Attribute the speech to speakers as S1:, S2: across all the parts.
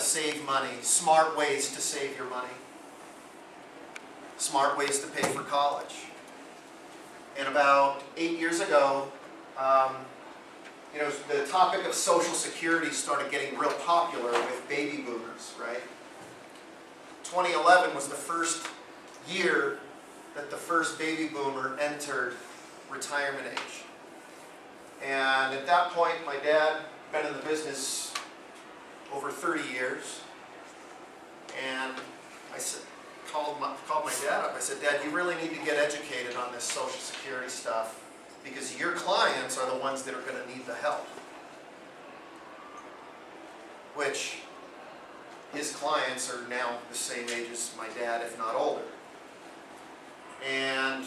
S1: save money, smart ways to save your money, smart ways to pay for college. And about 8 years ago, the topic of Social Security started getting real popular with baby boomers, right? 2011 was the first year that the first baby boomer entered retirement age. And at that point, my dad had been in the business over 30 years. And I called my dad up. I said, Dad, you really need to get educated on this Social Security stuff because your clients are the ones that are going to need the help. Which his clients are now the same age as my dad, if not older. And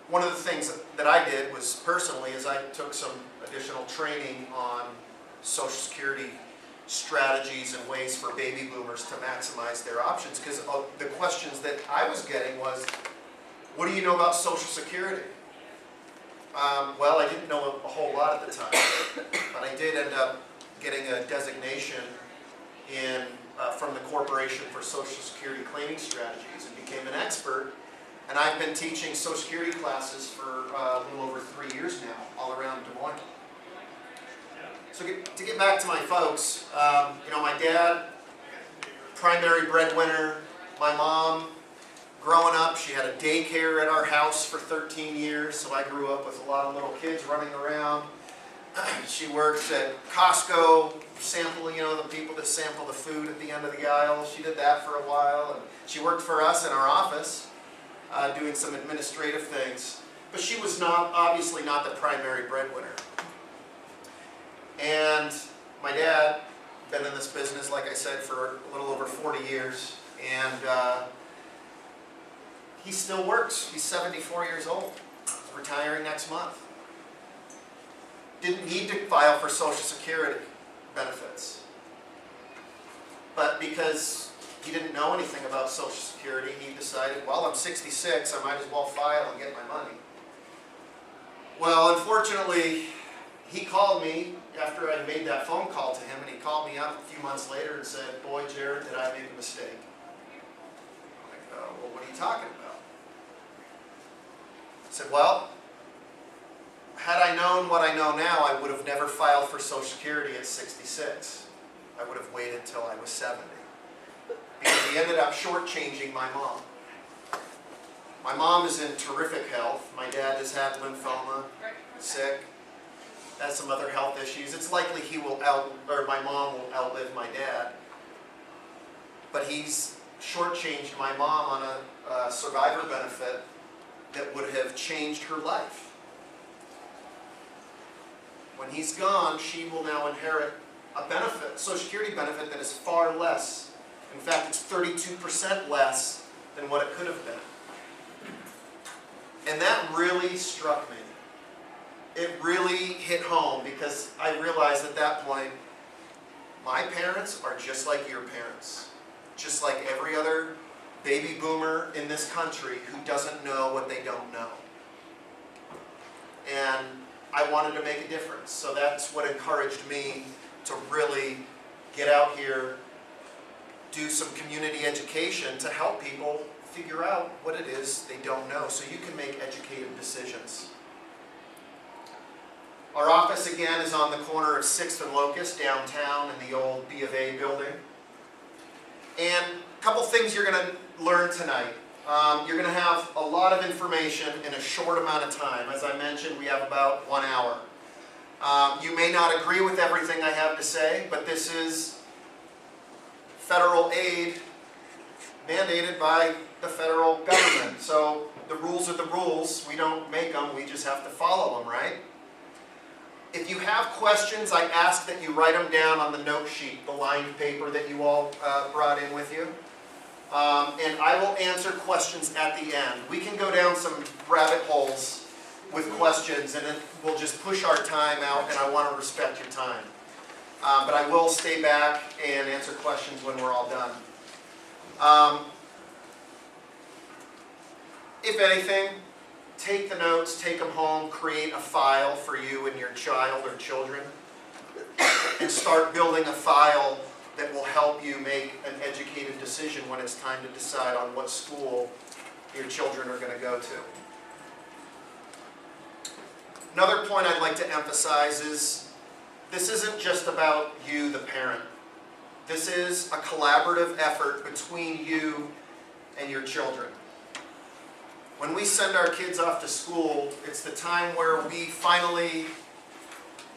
S1: one of the things that I did was personally is I took some additional training on Social Security strategies and ways for baby boomers to maximize their options, because the questions that I was getting was, what do you know about Social Security? Well, I didn't know a whole lot at the time, but I did end up getting a designation from the Corporation for Social Security Claiming Strategies and became an expert. And I've been teaching Social Security classes for a little over 3 years now, all around Des Moines. So to get back to my folks, my dad, primary breadwinner. My mom, growing up, she had a daycare at our house for 13 years, so I grew up with a lot of little kids running around. She worked at Costco, sampling, the people that sample the food at the end of the aisle. She did that for a while. And she worked for us in our office, doing some administrative things. But she was obviously not the primary breadwinner. And my dad, been in this business, like I said, for a little over 40 years. And he still works. He's 74 years old. He's retiring next month. Didn't need to file for Social Security benefits. But because he didn't know anything about Social Security, he decided, well, I'm 66, I might as well file and get my money. Well, unfortunately, he called me after I made that phone call to him, and he called me up a few months later and said, boy, Jared, did I make a mistake? I'm like, well, what are you talking about? I said, well, had I known what I know now, I would have never filed for Social Security at 66. I would have waited till I was 70. Because he ended up shortchanging my mom. My mom is in terrific health. My dad has had lymphoma, sick, has some other health issues. It's likely my mom will outlive my dad. But he's shortchanged my mom on a survivor benefit that would have changed her life. When he's gone, she will now inherit a benefit, Social Security benefit, that is far less. In fact, it's 32% less than what it could have been. And that really struck me. It really hit home because I realized at that point, my parents are just like your parents. Just like every other baby boomer in this country who doesn't know what they don't know. And I wanted to make a difference. So that's what encouraged me to really get out here, do some community education to help people figure out what it is they don't know so you can make educated decisions. Our office again is on the corner of 6th and Locust downtown in the old B of A building. And a couple things you're going to learn tonight. You're going to have a lot of information in a short amount of time. As I mentioned, we have about 1 hour. You may not agree with everything I have to say, but this is federal aid mandated by the federal government. So the rules are the rules. We don't make them. We just have to follow them, right? If you have questions, I ask that you write them down on the note sheet, the lined paper that you all brought in with you. And I will answer questions at the end. We can go down some rabbit holes with questions, and then we'll just push our time out, and I want to respect your time. But I will stay back and answer questions when we're all done. If anything, take the notes, take them home, create a file for you and your child or children, and start building a file that will help you make an educated decision when it's time to decide on what school your children are going to go to. Another point I'd like to emphasize is this isn't just about you, the parent. This is a collaborative effort between you and your children. When we send our kids off to school, it's the time where we finally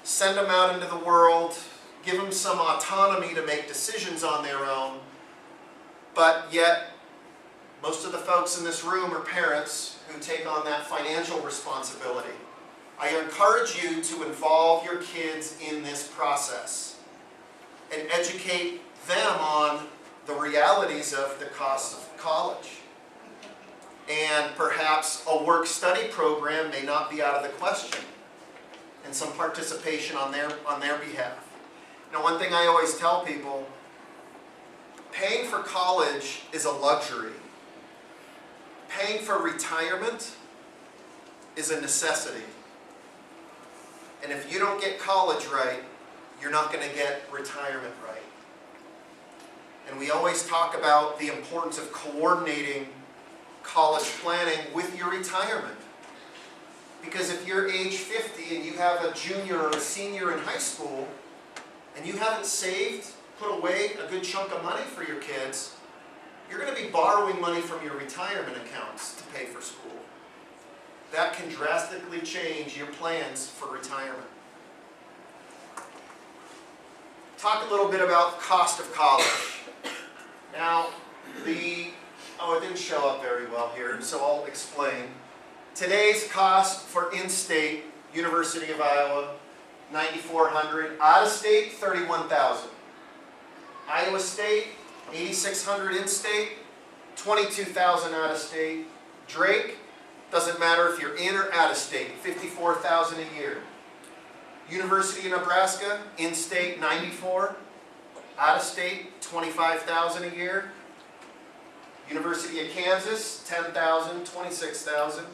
S1: send them out into the world, give them some autonomy to make decisions on their own, but yet most of the folks in this room are parents who take on that financial responsibility. I encourage you to involve your kids in this process and educate them on the realities of the cost of college. And perhaps a work-study program may not be out of the question, and some participation on their behalf. Now, one thing I always tell people, paying for college is a luxury. Paying for retirement is a necessity. And if you don't get college right, you're not going to get retirement right. And we always talk about the importance of coordinating college planning with your retirement. Because if you're age 50 and you have a junior or a senior in high school, and you haven't saved, put away a good chunk of money for your kids, you're going to be borrowing money from your retirement accounts to pay for school. That can drastically change your plans for retirement. Talk a little bit about the cost of college. Now, it didn't show up very well here, so I'll explain. Today's cost for in-state, University of Iowa, $9,400. Out-of-state, $31,000. Iowa State, $8,600 in-state, $22,000 out-of-state. Drake, doesn't matter if you're in or out-of-state, $54,000 a year. University of Nebraska, in-state, $94,000. Out-of-state, $25,000 a year. University of Kansas, $10,000, $26,000.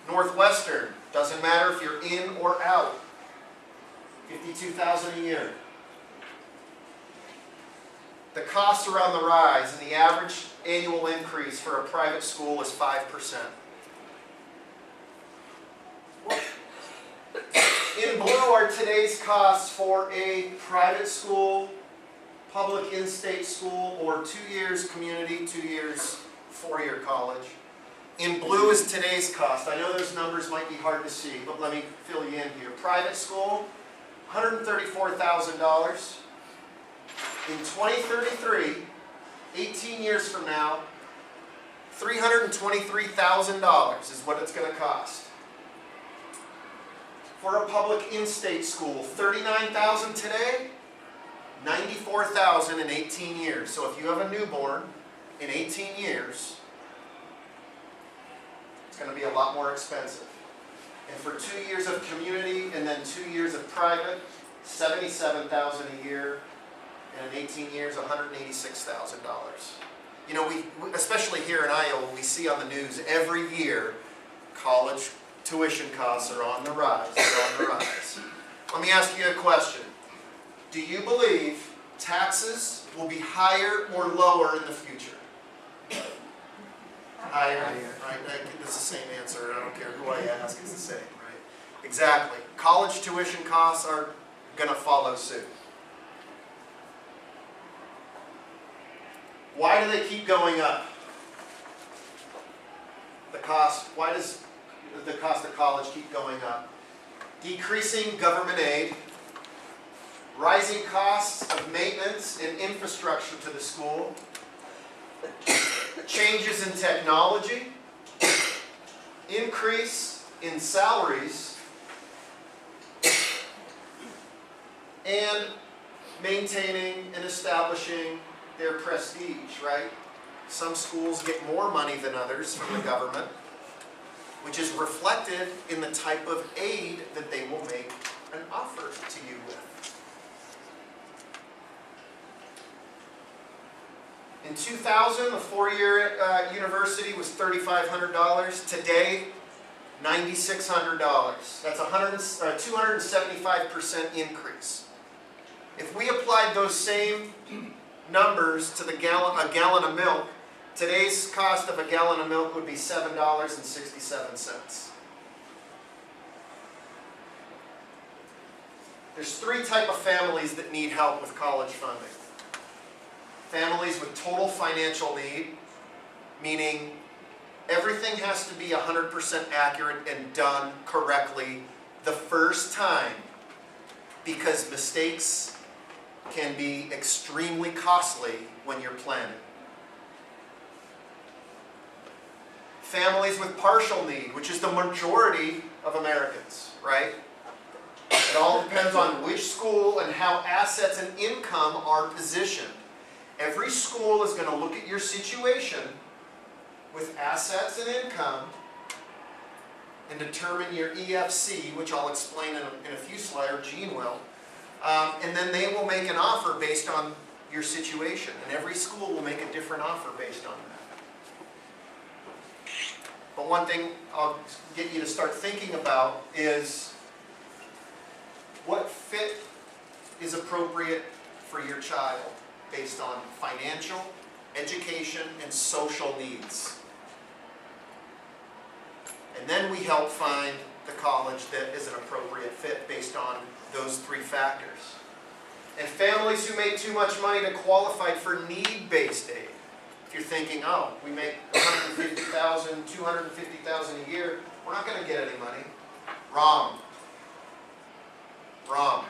S1: Northwestern, doesn't matter if you're in or out, $52,000 a year. The costs are on the rise, and the average annual increase for a private school is 5%. In blue are today's costs for a private school, public in-state school, or 2 years community, 2 years four-year college. In blue is today's cost. I know those numbers might be hard to see, but let me fill you in here. Private school, $134,000. In 2033, 18 years from now, $323,000 is what it's going to cost. For a public in-state school, $39,000 today, $94,000 in 18 years. So if you have a newborn in 18 years, it's going to be a lot more expensive. And for 2 years of community and then 2 years of private, $77,000 a year, and in 18 years, $186,000. You know, we especially here in Iowa, we see on the news every year, college tuition costs are on the rise. They're on the rise. Let me ask you a question. Do you believe taxes will be higher or lower in the future? Higher. Right? It's the same answer. I don't care who I ask, it's the same, right? Exactly. College tuition costs are going to follow suit. Why do they keep going up? Why does the cost of college keep going up? Decreasing government aid, rising costs of maintenance and infrastructure to the school, changes in technology, increase in salaries, and maintaining and establishing their prestige, right? Some schools get more money than others from the government, which is reflected in the type of aid that they will make an offer to you with. In 2000, the four-year university was $3,500. Today, $9,600. That's a 275% increase. If we applied those same numbers to a gallon of milk, today's cost of a gallon of milk would be $7.67. There's three types of families that need help with college funding. Families with total financial need, meaning everything has to be 100% accurate and done correctly the first time, because mistakes can be extremely costly when you're planning. Families with partial need, which is the majority of Americans, right? It all depends on which school and how assets and income are positioned. Every school is going to look at your situation with assets and income and determine your EFC, which I'll explain in a few slides, or Gene will. And then they will make an offer based on your situation. And every school will make a different offer based on that. But one thing I'll get you to start thinking about is what fit is appropriate for your child based on financial, education, and social needs. And then we help find the college that is an appropriate fit based on those three factors. And families who make too much money to qualify for need-based aid. If you're thinking, oh, we make $150,000, $250,000 a year, we're not going to get any money. Wrong. Wrong.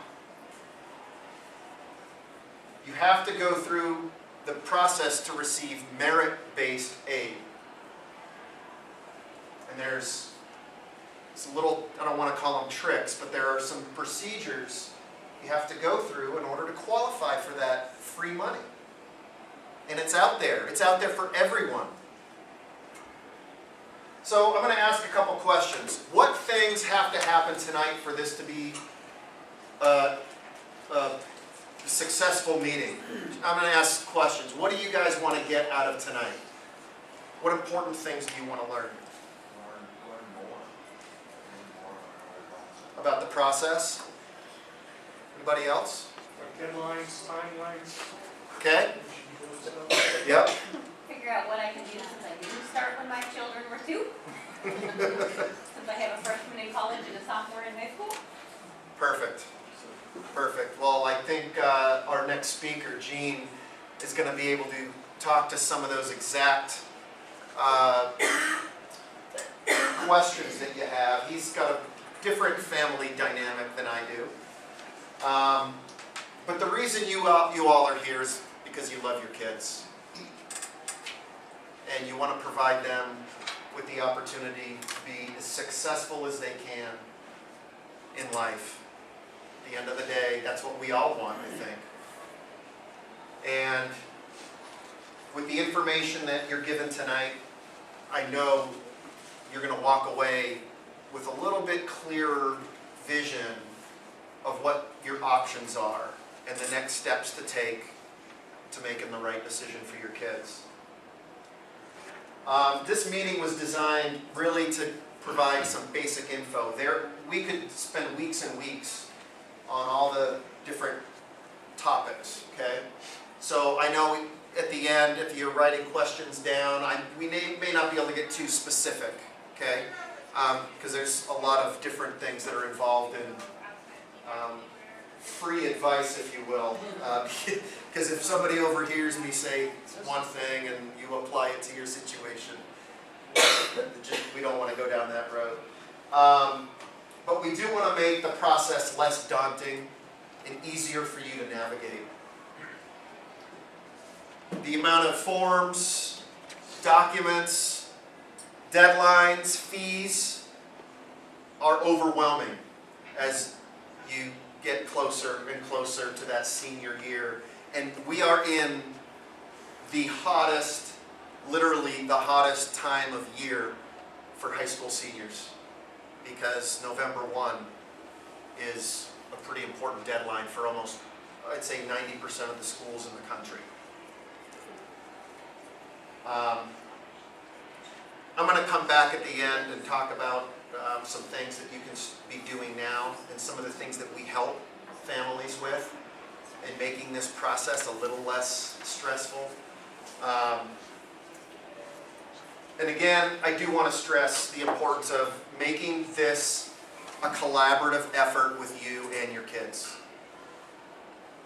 S1: You have to go through the process to receive merit-based aid. And there's some little, I don't want to call them tricks, but there are some procedures you have to go through in order to qualify for that free money. And it's out there. It's out there for everyone. So I'm going to ask a couple questions. What things have to happen tonight for this to be a successful meeting? I'm going to ask questions. What do you guys want to get out of tonight? What important things do you want to learn?
S2: Learn more.
S1: About the process? Anybody else?
S3: Like deadlines, timelines.
S1: Okay? Yep.
S4: Figure out what I can do since I didn't start when my children were 2. Since I have a freshman in college and a sophomore in high school.
S1: Perfect. Perfect. Well, I think our next speaker, Gene, is going to be able to talk to some of those exact questions that you have. He's got a different family dynamic than I do. But the reason you all are here is because you love your kids. And you want to provide them with the opportunity to be as successful as they can in life. At the end of the day, that's what we all want, I think. And with the information that you're given tonight, I know you're going to walk away with a little bit clearer vision of what your options are and the next steps to take to making the right decision for your kids. This meeting was designed really to provide some basic info. We could spend weeks and weeks on all the different topics, okay? So I know at the end, if you're writing questions down, we may not be able to get too specific, okay? Because there's a lot of different things that are involved in free advice, if you will. Because if somebody overhears me say one thing and you apply it to your situation, we don't want to go down that road. But we do want to make the process less daunting and easier for you to navigate. The amount of forms, documents, deadlines, fees are overwhelming as you get closer and closer to that senior year. And we are in the hottest, literally the hottest time of year for high school seniors, because November 1 is a pretty important deadline for almost, I'd say, 90% of the schools in the country. I'm going to come back at the end and talk about some things that you can be doing now and some of the things that we help families with. making this process a little less stressful. And again, I do want to stress the importance of making this a collaborative effort with you and your kids.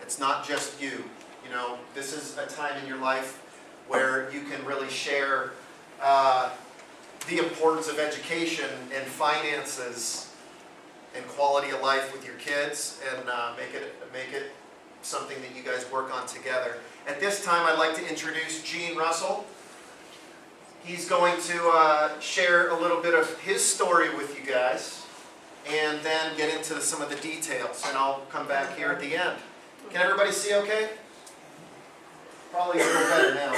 S1: It's not just you. You know, this is a time in your life where you can really share the importance of education and finances and quality of life with your kids, and make it something that you guys work on together. At this time, I'd like to introduce Gene Russell. He's going to share a little bit of his story with you guys, and then get into some of the details, and I'll come back here at the end. Can everybody see okay? Probably a little better now.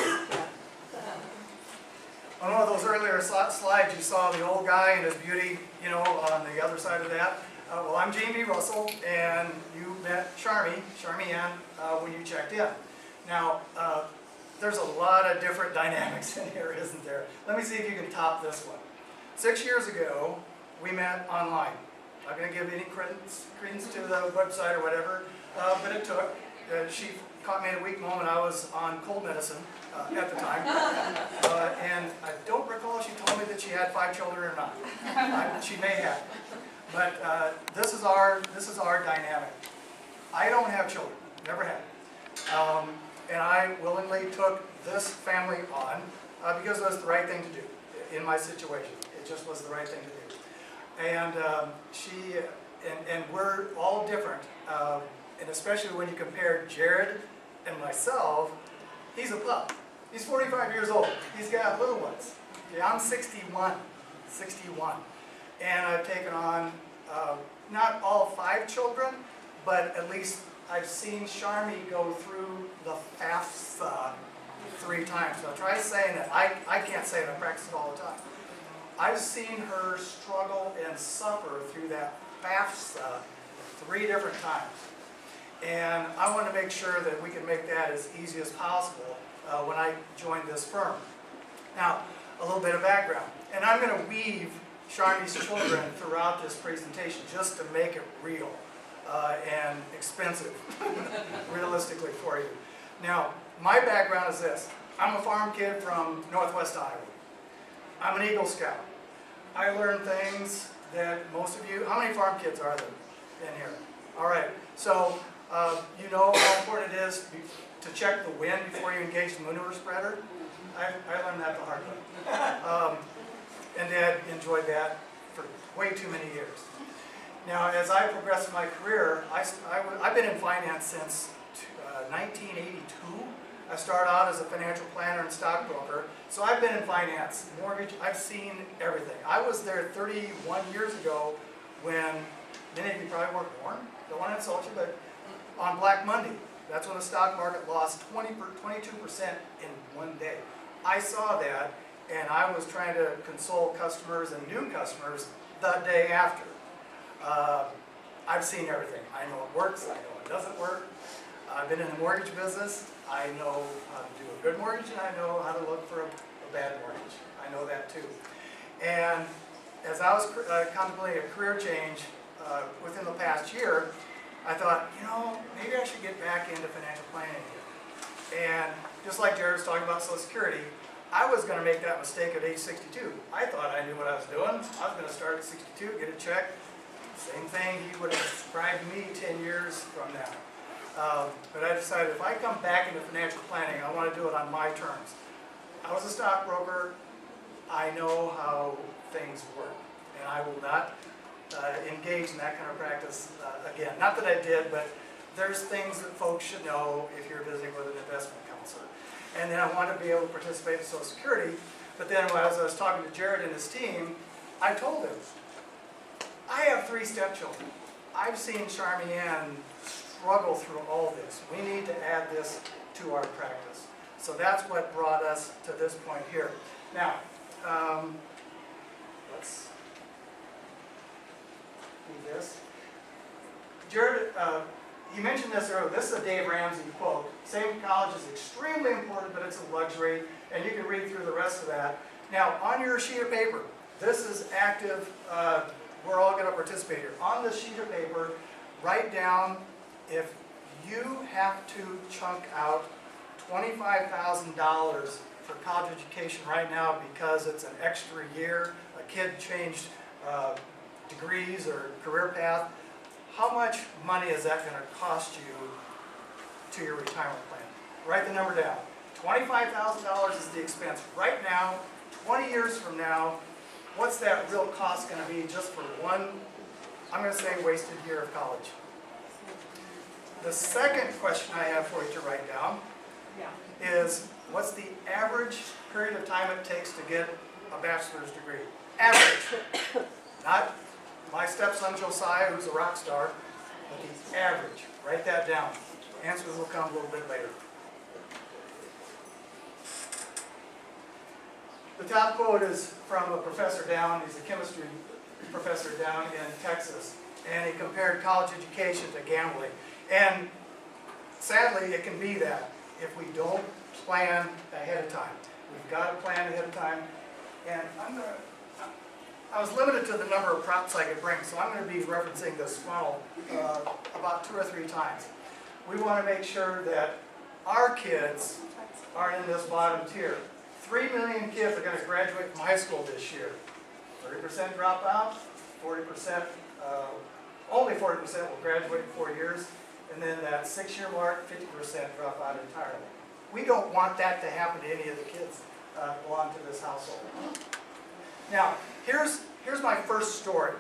S5: On one of those earlier slides, you saw the old guy and his beauty, you know, on the other side of that. Well, I'm Jamie Russell, and you met Charmy Ann, when you checked in. Now, there's a lot of different dynamics in here, isn't there? Let me see if you can top this one. 6 years ago, we met online. I'm not going to give any credence to the website or whatever, but it took. She caught me at a weak moment. I was on cold medicine at the time, and I don't recall if she told me that she had 5 children or not. She may have, but this is our dynamic. I don't have children, never had, and I willingly took this family on because it was the right thing to do in my situation. It just was the right thing to do, and and we're all different, and especially when you compare Jared and myself. He's a pup. He's 45 years old. He's got little ones. Okay, I'm 61, and I've taken on not all 5 children, but at least I've seen Charmy go through the FAFSA 3 times. Now try saying that. I can't say it. I practice it all the time. I've seen her struggle and suffer through that FAFSA 3 different times. And I want to make sure that we can make that as easy as possible when I joined this firm. Now, a little bit of background. And I'm going to weave Charmy's children throughout this presentation just to make it real and expensive, realistically for you. Now, my background is this. I'm a farm kid from Northwest Iowa. I'm an Eagle Scout. I learned things that most of you, how many farm kids are there in here? All right, so you know how important it is to check the wind before you engage the manure spreader. I learned that the hard way. And Dad enjoyed that for way too many years. Now, as I progressed in my career, I've been in finance since 1982. I started out as a financial planner and stockbroker, so I've been in finance, mortgage, I've seen everything. I was there 31 years ago when, many of you probably weren't born, don't want to insult you, but on Black Monday, that's when the stock market lost 22% in one day. I saw that, and I was trying to console customers and new customers the day after. I've seen everything. I know it works, I know it doesn't work. I've been in the mortgage business. I know how to do a good mortgage, and I know how to look for a bad mortgage. I know that too. And as I was contemplating a career change within the past year, I thought, you know, maybe I should get back into financial planning again. And just like Jared was talking about Social Security, I was going to make that mistake at age 62. I thought I knew what I was doing. I was going to start at 62, get a check. Same thing he would have described me 10 years from now. But I decided if I come back into financial planning, I want to do it on my terms. I was a stockbroker. I know how things work, and I will not engage in that kind of practice again. Not that I did, but there's things that folks should know if you're visiting with an investment counselor. And then I want to be able to participate in Social Security. But then as I was talking to Jared and his team, I told him, I have 3 stepchildren. I've seen Charmy Ann struggle through all this. We need to add this to our practice. So that's what brought us to this point here. Now, let's do this. Jared, he mentioned this earlier. This is a Dave Ramsey quote. Saving college is extremely important, but it's a luxury. And you can read through the rest of that. Now, on your sheet of paper, this is active. We're all going to participate here. On this sheet of paper, write down if you have to chunk out $25,000 for college education right now because it's an extra year, a kid changed degrees or career path, how much money is that going to cost you to your retirement plan? Write the number down. $25,000 is the expense right now. 20 years from now, what's that real cost going to be just for one, I'm going to say, wasted year of college? The second question I have for you to write down is, what's the average period of time it takes to get a bachelor's degree? Average. Not my stepson Josiah, who's a rock star, but the average. Write that down. Answers will come a little bit later. The top quote is from a professor down, he's a chemistry professor down in Texas, and he compared college education to gambling. And sadly, it can be that if we don't plan ahead of time. We've got to plan ahead of time. And I was limited to the number of props I could bring, so I'm going to be referencing this funnel about 2 or 3 times. We want to make sure that our kids are in this bottom tier. 3 million kids are going to graduate from high school this year. 30% drop out, 40%, only 40% will graduate in 4 years, and then that 6-year mark, 50% drop out entirely. We don't want that to happen to any of the kids that belong to this household. Now, here's my first story.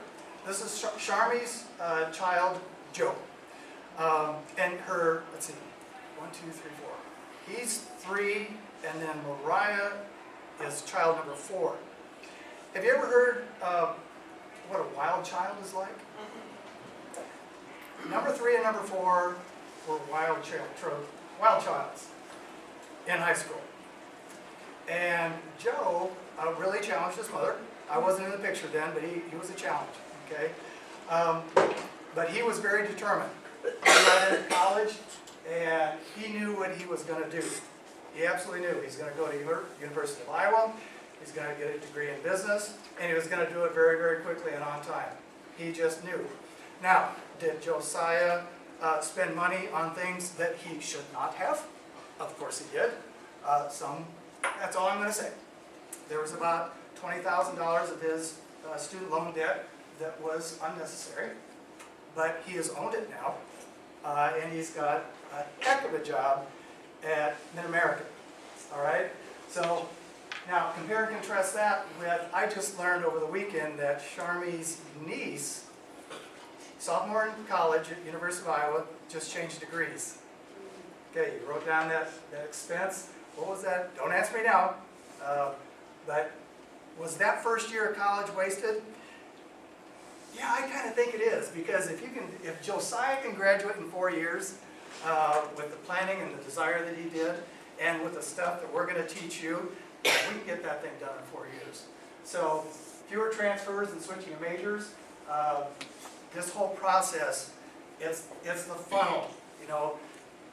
S5: This is Sharmi's child, Joe. And her, let's see, 1, 2, 3, 4. He's 3, and then Mariah is child number 4. Have you ever heard what a wild child is like? Number 3 and number 4 were wild childs in high school. And Joe really challenged his mother. I wasn't in the picture then, but he was a challenge, okay? But he was very determined. He got into college, and he knew what he was going to do. He absolutely knew. He's going to go to University of Iowa, he's going to get a degree in business, and he was going to do it very, very quickly and on time. He just knew. Now, did Josiah spend money on things that he should not have? Of course he did. That's all I'm going to say. There was about $20,000 of his student loan debt that was unnecessary, but he has owned it now, and he's got a heck of a job at Mid-American. All right? So now compare and contrast that with, I just learned over the weekend that Sharmi's niece, sophomore in college at University of Iowa, just changed degrees. Okay, you wrote down that expense. What was that? Don't ask me now. But was that first year of college wasted? Yeah, I kind of think it is, because if Josiah can graduate in 4 years with the planning and the desire that he did, and with the stuff that we're going to teach you, we can get that thing done in 4 years. So fewer transfers and switching of majors. This whole process, it's the funnel. You know,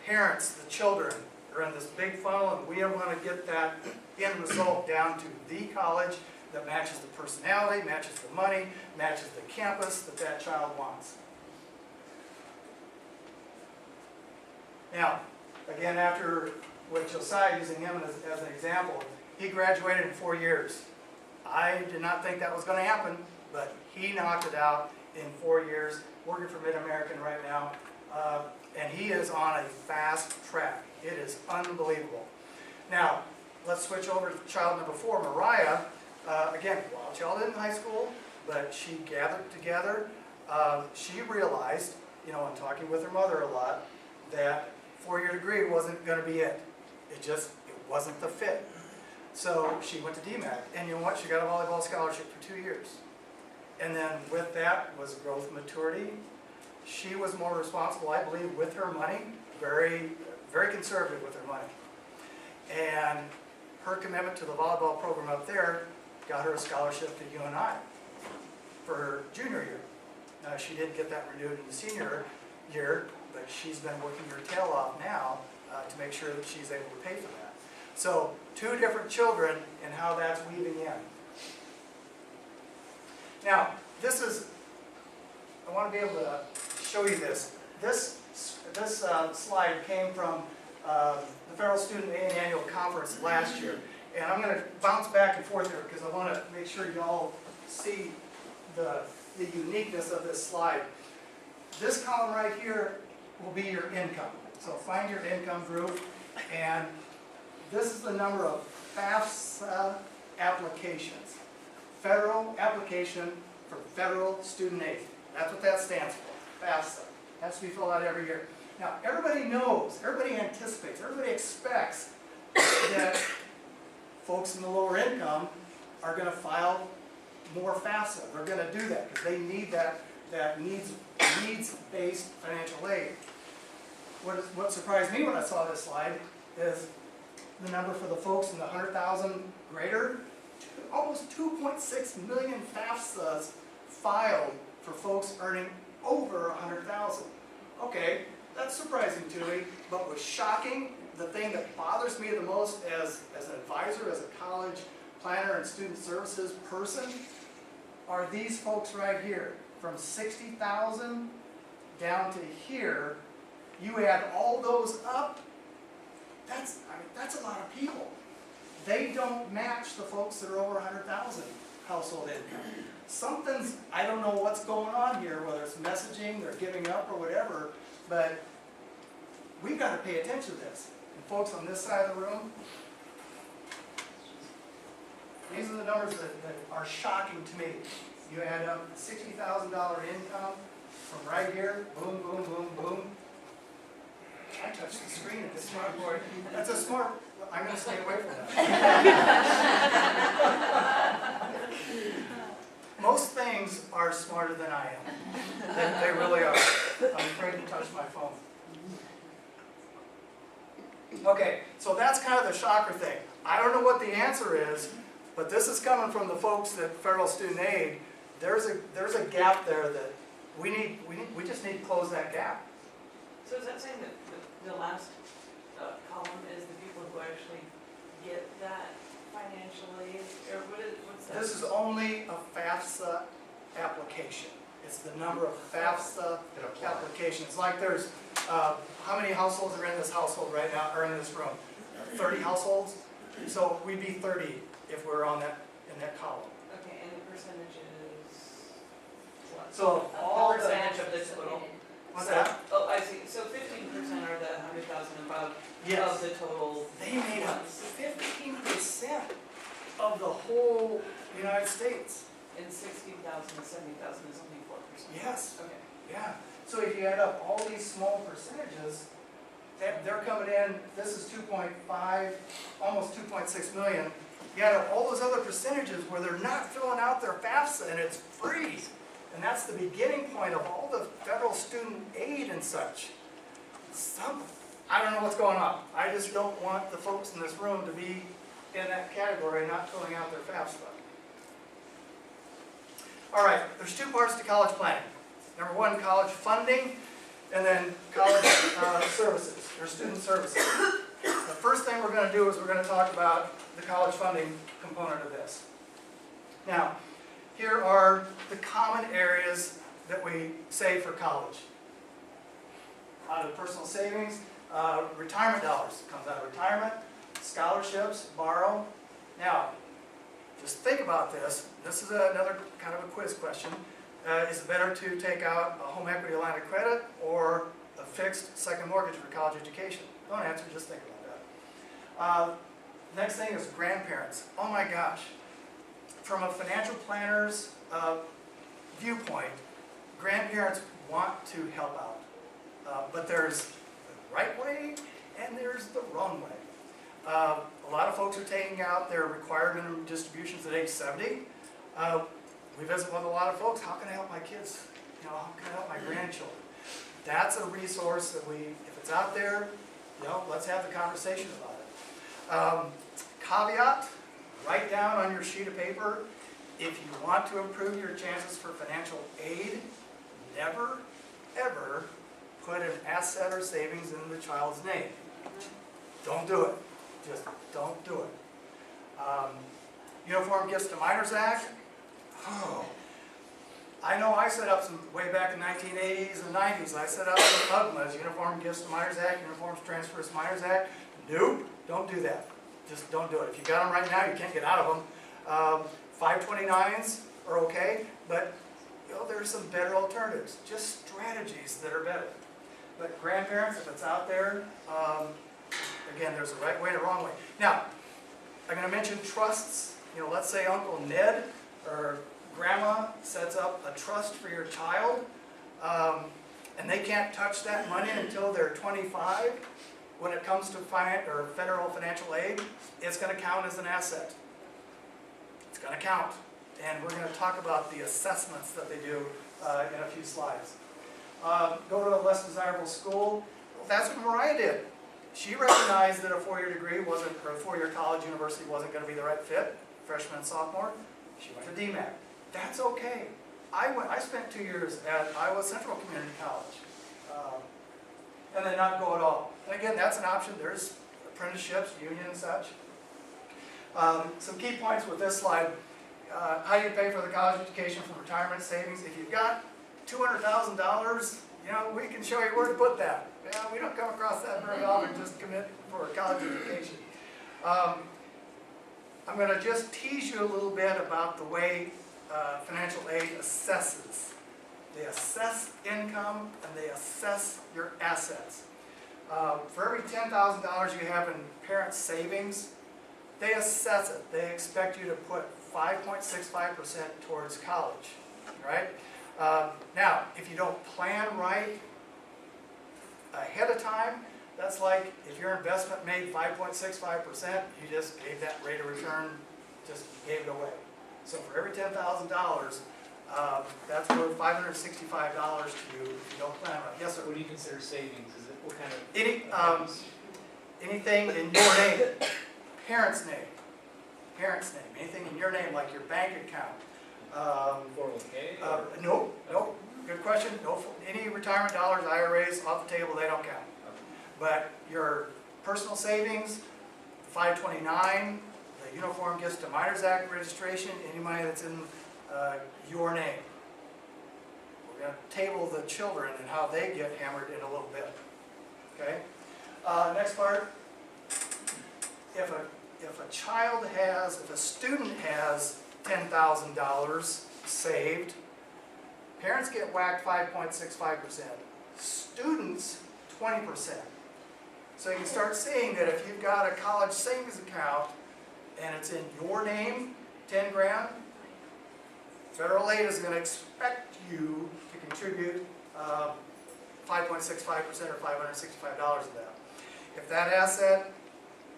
S5: parents, the children are in this big funnel, and we want to get that end result down to the college that matches the personality, matches the money, matches the campus that child wants. Now, again, after with Josiah, using him as an example, he graduated in 4 years. I did not think that was going to happen, but he knocked it out in 4 years, working for Mid-American right now, and he is on a fast track. It is unbelievable. Now, let's switch over to child number 4, Mariah. Again, wild child in high school, but she gathered together. She realized, you know, in talking with her mother a lot, that 4-year degree wasn't going to be it. It wasn't the fit. So she went to DMAC, and you know what? She got a volleyball scholarship for 2 years. And then with that was growth and maturity. She was more responsible, I believe, with her money, very, very conservative with her money. And her commitment to the volleyball program up there got her a scholarship to UNI for her junior year. Now, she didn't get that renewed in the senior year, but she's been working her tail off now to make sure that she's able to pay for that. So 2 different children and how that's weaving in. Now, I want to be able to show you this. This This slide came from the Federal Student Aid Annual Conference last year. And I'm going to bounce back and forth here because I want to make sure you all see the uniqueness of this slide. This column right here will be your income. So find your income group, and this is the number of FAFSA applications. Federal application for federal student aid. That's what that stands for, FAFSA. Has to be filled out every year. Now, everybody knows, everybody anticipates, everybody expects that folks in the lower income are going to file more FAFSA. They're going to do that because they need that needs-based financial aid. What surprised me when I saw this slide is the number for the folks in the 100,000 greater. Almost 2.6 million FAFSAs filed for folks earning over 100,000. Okay, that's surprising to me, but what's shocking, the thing that bothers me the most as an advisor, as a college planner and student services person, are these folks right here. From 60,000 down to here, you add all those up, that's a lot of people. They don't match the folks that are over 100,000 household income. Something's, I don't know what's going on here, whether it's messaging, they're giving up or whatever, but we've got to pay attention to this. And folks on this side of the room, these are the numbers that are shocking to me. You add up $60,000 income from right here, boom, boom, boom, boom. I touched the screen at this smart board. That's a smart, I'm going to stay away from that. Most things are smarter than I am. They really are. I'm afraid to touch my phone. Okay, so that's kind of the shocker thing. I don't know what the answer is, but this is coming from the folks at Federal Student Aid. There's a gap there that we just need to close that gap.
S6: So is that saying that the last column is the people who actually get that financial aid, or what's that?
S5: This is only a FAFSA application. It's the number of FAFSA applications. Like there's, how many households are in this household right now, or in this room? 30 households? So we'd be 30 if we're on that, in that column.
S6: Okay, and the percentage is what?
S5: So
S6: All percentage of the total.
S5: What's that?
S6: Oh, I see. So 15% are the 100,000 above
S5: Yes.
S6: of the total.
S5: They made up 15% of the whole United States.
S6: And 60,000 and 70,000 is only 4%.
S5: Yes.
S6: Okay.
S5: Yeah. So if you add up all these small percentages, they're coming in, this is 2.5, almost 2.6 million. You add up all those other percentages where they're not filling out their FAFSA and it's free. And that's the beginning point of all the federal student aid and such. I don't know what's going on. I just don't want the folks in this room to be in that category, not filling out their FAFSA. All right, there's two parts to college planning. Number one, college funding, and then college services, or student services. The first thing we're going to do is we're going to talk about the college funding component of this. Now, here are the common areas that we save for college. Out of personal savings, retirement dollars comes out of retirement, scholarships, borrow. Now, just think about this. This is another kind of a quiz question. Is it better to take out a home equity line of credit or a fixed second mortgage for college education? Don't answer, just think about that. Next thing is grandparents. Oh my gosh. From a financial planner's viewpoint, grandparents want to help out. But there's the right way and there's the wrong way. A lot of folks are taking out their required minimum distributions at age 70. We visit with a lot of folks, how can I help my kids? You know, how can I help my grandchildren? That's a resource that if it's out there, you know, let's have the conversation about it. Caveat, write down on your sheet of paper, if you want to improve your chances for financial aid, never, ever put an asset or savings in the child's name. Don't do it. Just don't do it. Uniform Gifts to Minors Act. Oh. I know I set up some, way back in 1980s and 90s, I set up some UGMAs, Uniform Gifts to Minors Act, Uniforms Transfers to Minors Act. Nope, don't do that. Just don't do it. If you got them right now, you can't get out of them. 529s are okay, but you know, there's some better alternatives, just strategies that are better. But grandparents, if it's out there, again, there's a right way and a wrong way. Now, I'm going to mention trusts. You know, let's say Uncle Ned or Grandma sets up a trust for your child, and they can't touch that money until they're 25. When it comes to federal financial aid, it's going to count as an asset. It's going to count. And we're going to talk about the assessments that they do in a few slides. Go to a less desirable school. Well, that's what Mariah did. She recognized that a four-year degree wasn't, or a four-year college university wasn't going to be the right fit, freshman and sophomore. She went to DMAC. That's okay. I spent 2 years at Iowa Central Community College, and then not go at all. And again, that's an option. There's apprenticeships, union and such. Some key points with this slide. How do you pay for the college education from retirement savings? If you've got $200,000, you know, we can show you where to put that. Yeah, we don't come across that very often, just commit for a college education. I'm going to just tease you a little bit about the way financial aid assesses. They assess income and they assess your assets. For every $10,000 you have in parent savings, they assess it. They expect you to put 5.65% towards college, right? Now, if you don't plan right ahead of time, that's like if your investment made 5.65%, you just gave that rate of return, just gave it away. So for every $10,000, that's worth $565 to you if you don't plan right. Yes, sir?
S7: What do you consider savings? Is it what kind of?
S5: Anything in your name, parents' name, anything in your name, like your bank account.
S7: 401k?
S5: Nope, good question. No, any retirement dollars, IRAs, off the table, they don't count. But your personal savings, 529, the Uniform Gifts to Minors Act registration, any money that's in your name. We're going to table the children and how they get hammered in a little bit. Okay. Next part. If a student has $10,000 saved, parents get whacked 5.65%. Students, 20%. So you can start seeing that if you've got a college savings account and it's in your name, 10 grand, federal aid is going to expect you to contribute 5.65% or $565 of that. If that asset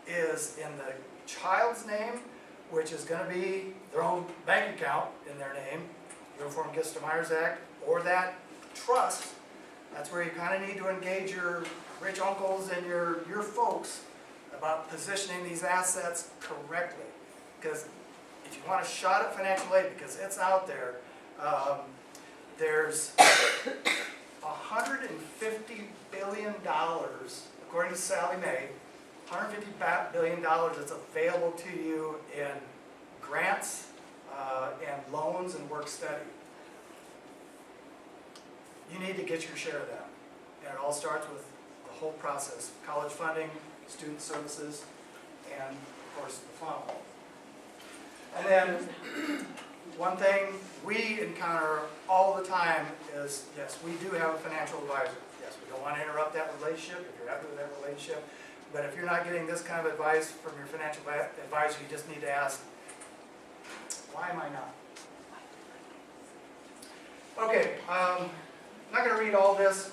S5: is in the child's name, which is going to be their own bank account in their name, Uniform Gifts to Minors Act, or that trust, that's where you kind of need to engage your rich uncles and your folks about positioning these assets correctly. Because if you want a shot at financial aid, because it's out there, there's $150 billion, according to Sally Mae, $150 billion that's available to you in grants and loans and work study. You need to get your share of that. And it all starts with the whole process: college funding, student services, and of course the funnel. And then one thing we encounter all the time is, yes, we do have a financial advisor. Yes, we don't want to interrupt that relationship if you're happy with that relationship. But if you're not getting this kind of advice from your financial advisor, you just need to ask, why am I not? Okay, I'm not going to read all this.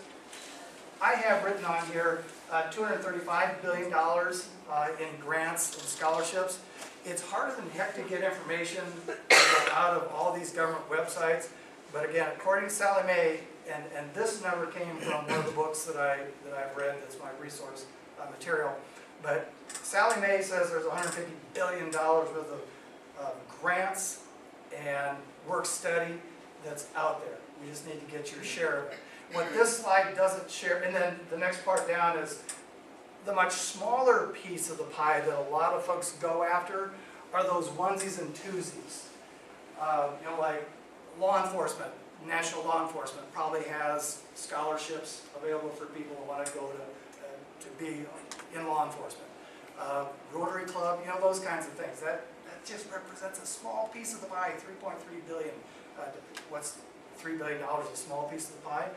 S5: I have written on here $235 billion in grants and scholarships. It's harder than heck to get information out of all these government websites. But again, according to Sally Mae, and this number came from one of the books that I've read, that's my resource material. But Sally Mae says there's $150 billion worth of grants and work study that's out there. We just need to get your share of it. What this slide doesn't share, and then the next part down is the much smaller piece of the pie that a lot of folks go after are those onesies and twosies. You know, like law enforcement, National Law Enforcement probably has scholarships available for people who want to go to be in law enforcement. Rotary Club, you know, those kinds of things. That just represents a small piece of the pie, 3.3 billion. What's $3 billion, a small piece of the pie?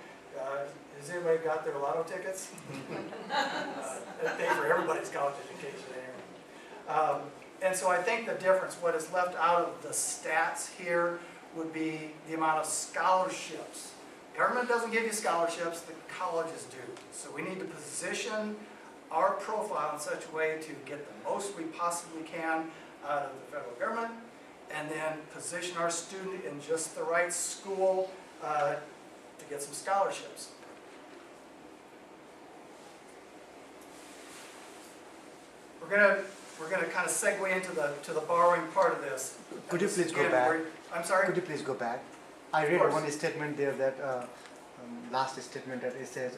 S5: Has anybody got their lotto tickets? They pay for everybody's college education anyway. And so I think the difference, what is left out of the stats here would be the amount of scholarships. Government doesn't give you scholarships, the colleges do. So we need to position our profile in such a way to get the most we possibly can out of the federal government, and then position our student in just the right school to get some scholarships. We're gonna kind of segue into the borrowing part of this.
S8: Could you
S5: This
S8: please go
S5: again,
S8: back?
S5: I'm sorry?
S8: Could you please go back? I read
S5: course.
S8: one statement there that, last statement that it says,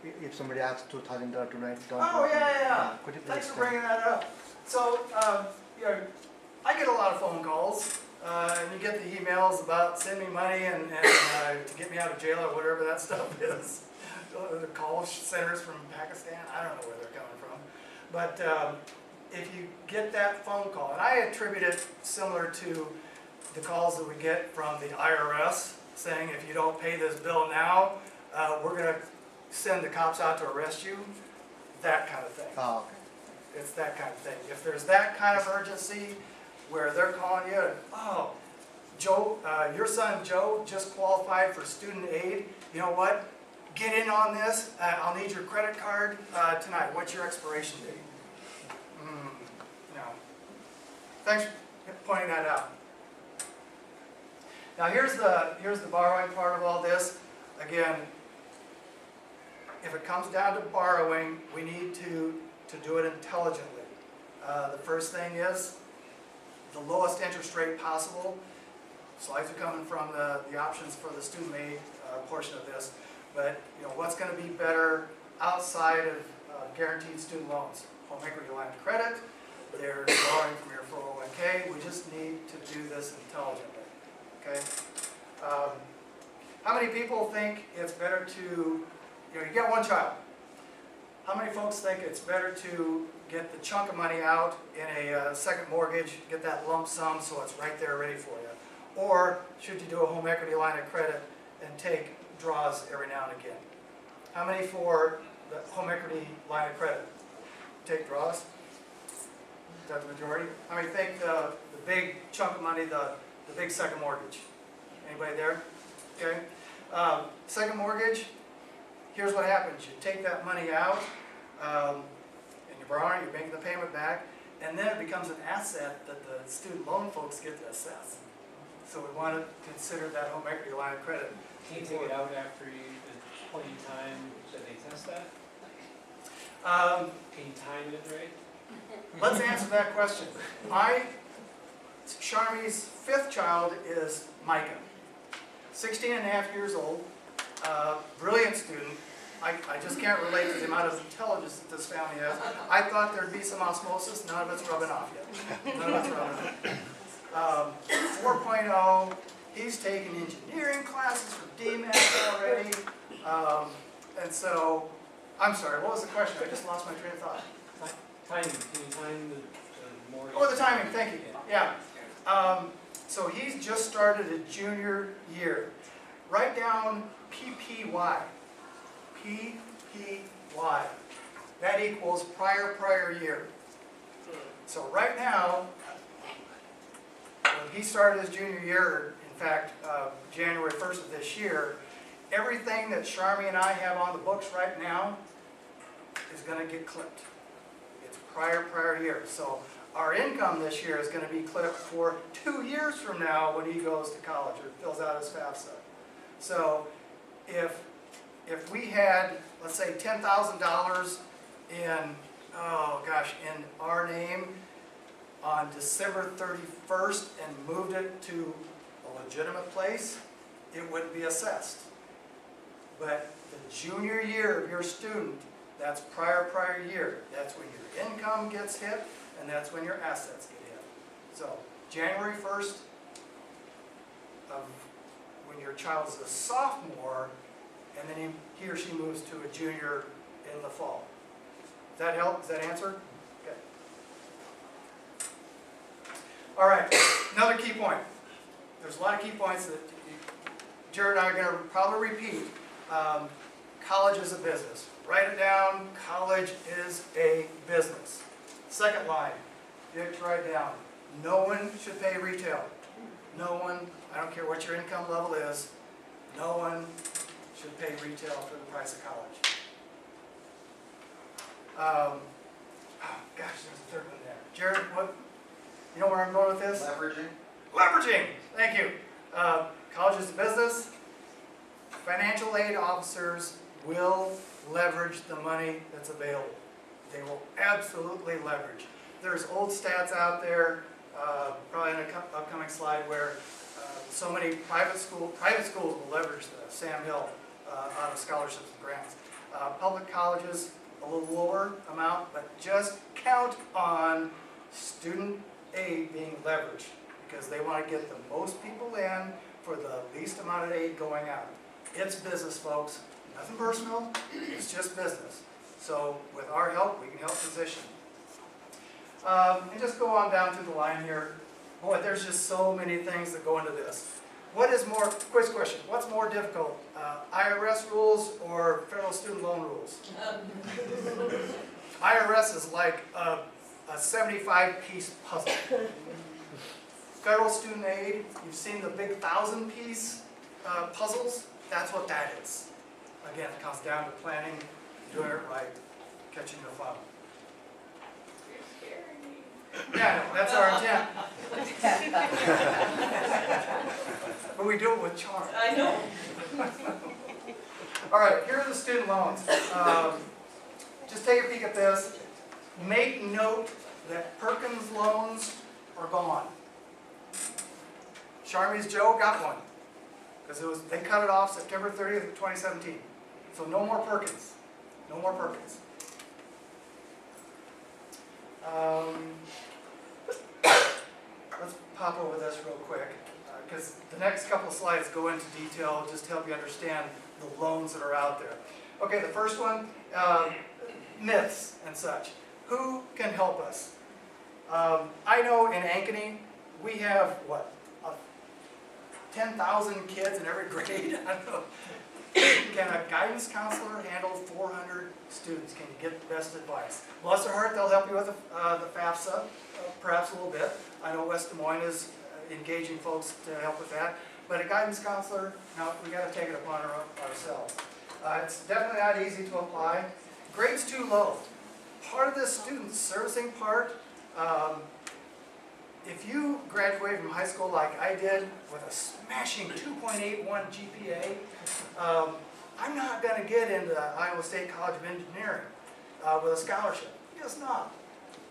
S8: if somebody asks $2,000 tonight, don't.
S5: Oh, yeah.
S8: Could you please?
S5: Thanks for bringing that up. So, you know, I get a lot of phone calls, and you get the emails about send me money and to get me out of jail or whatever that stuff is. The call centers from Pakistan, I don't know where they're coming from. But if you get that phone call, and I attribute it similar to the calls that we get from the IRS saying if you don't pay this bill now, we're going to send the cops out to arrest you, that kind of thing.
S8: Oh, okay.
S5: It's that kind of thing. If there's that kind of urgency where they're calling you, oh, Joe, your son Joe just qualified for student aid. You know what? Get in on this. I'll need your credit card tonight. What's your expiration date? No. Thanks for pointing that out. Now here's the borrowing part of all this. Again, if it comes down to borrowing, we need to do it intelligently. The first thing is the lowest interest rate possible. Slides are coming from the options for the student aid portion of this. But you know, what's going to be better outside of guaranteed student loans? Home equity line of credit, there's borrowing from your 401k. We just need to do this intelligently. Okay? How many people think it's better to, you get one child. How many folks think it's better to get the chunk of money out in a second mortgage, get that lump sum so it's right there ready for you? Or should you do a home equity line of credit and take draws every now and again? How many for the home equity line of credit? Take draws? Is that the majority? How many think the big chunk of money, the big second mortgage? Anybody there? Okay. Second mortgage, here's what happens. You take that money out, and you're borrowing, you're making the payment back, and then it becomes an asset that the student loan folks get to assess. So we want to consider that home equity line of credit.
S7: Can you take it out after the point in time that they test that? Can you time it right?
S5: Let's answer that question. Sharmy's fifth child is Micah. 16 and a half years old, brilliant student. I just can't relate to the amount of intelligence that this family has. I thought there'd be some osmosis, none of it's rubbing off yet. None of it's rubbing off. 4.0, he's taking engineering classes for DMAT already. And so, I'm sorry, what was the question? I just lost my train of thought.
S7: Timing, can you time the mortgage?
S5: Oh, the timing, thank you. Yeah. So he's just started a junior year. Write down PPY. PPY. That equals prior year. So right now, when he started his junior year, in fact, January 1st of this year, everything that Sharmy and I have on the books right now is going to get clipped. It's prior year. So our income this year is going to be clipped for 2 years from now when he goes to college or fills out his FAFSA. So if we had, let's say, $10,000 in our name on December 31st and moved it to a legitimate place, it wouldn't be assessed. But the junior year of your student, that's prior year. That's when your income gets hit, and that's when your assets get hit. So January 1st of when your child is a sophomore, and then he or she moves to a junior in the fall. Does that help? Does that answer? Okay. All right, another key point. There's a lot of key points that Jared and I are going to probably repeat. College is a business. Write it down. College is a business. Second line, you have to write down. No one should pay retail. No one, I don't care what your income level is, no one should pay retail for the price of college. Oh gosh, there's a third one there. Jared, what? You know where I'm going with this?
S1: Leveraging.
S5: Leveraging, thank you. College is a business. Financial aid officers will leverage the money that's available. They will absolutely leverage. There's old stats out there, probably in an upcoming slide, where so many private schools will leverage the Sam Hill out of scholarships and grants. Public colleges, a little lower amount, but just count on student aid being leveraged because they want to get the most people in for the least amount of aid going out. It's business, folks. Nothing personal, it's just business. So with our help, we can help position. And just go on down through the line here. Boy, there's just so many things that go into this. What is more, quiz question, what's more difficult, IRS rules or federal student loan rules? IRS is like a 75-piece puzzle. Federal student aid, you've seen the big 1,000-piece puzzles? That's what that is. Again, it comes down to planning, doing it right, catching the fun. Yeah, that's our intent. But we do it with charm.
S6: I know.
S5: All right, here are the student loans. Just take a peek at this. Make note that Perkins loans are gone. Charmy's Joe got one. Because they cut it off September 30th of 2017. So no more Perkins. No more Perkins. Let's pop over this real quick, because the next couple of slides go into detail just to help you understand the loans that are out there. Okay, the first one, myths and such. Who can help us? I know in Ankeny, we have, what, 10,000 kids in every grade? I don't know. Can a guidance counselor handle 400 students? Can you get the best advice? Bless their heart, they'll help you with the FAFSA, perhaps a little bit. I know West Des Moines is engaging folks to help with that. But a guidance counselor, no, we got to take it upon ourselves. It's definitely not easy to apply. Grades too low. Part of this student servicing part, if you graduate from high school like I did with a smashing 2.81 GPA, I'm not going to get into Iowa State College of Engineering with a scholarship. Just not.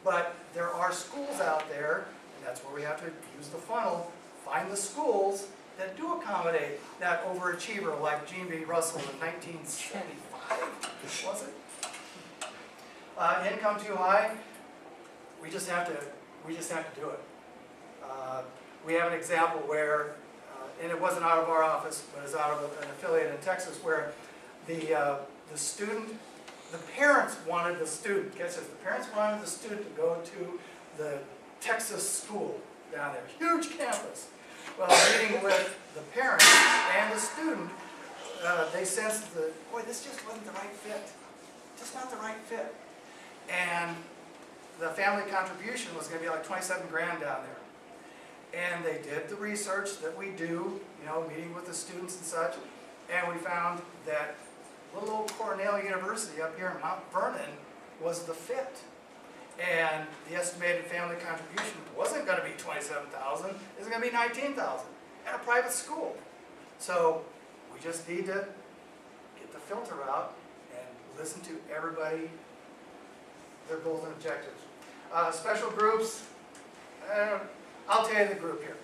S5: But there are schools out there, and that's where we have to use the funnel, find the schools that do accommodate that overachiever like Gene B. Russell in 1975, was it? Income too high, we just have to do it. We have an example where, and it wasn't out of our office, but it's out of an affiliate in Texas, where the parents wanted the student, guess this, the parents wanted the student to go to the Texas school down there, huge campus. Well, meeting with the parents and the student, they sensed that, boy, this just wasn't the right fit, just not the right fit. And the family contribution was going to be like 27 grand down there. And they did the research that we do, you know, meeting with the students and such, and we found that little old Cornell University up here in Mount Vernon was the fit. And the estimated family contribution wasn't going to be $27,000, it was going to be $19,000 at a private school. So we just need to get the filter out and listen to everybody, their goals and objectives. Special groups, I'll tell you the group here.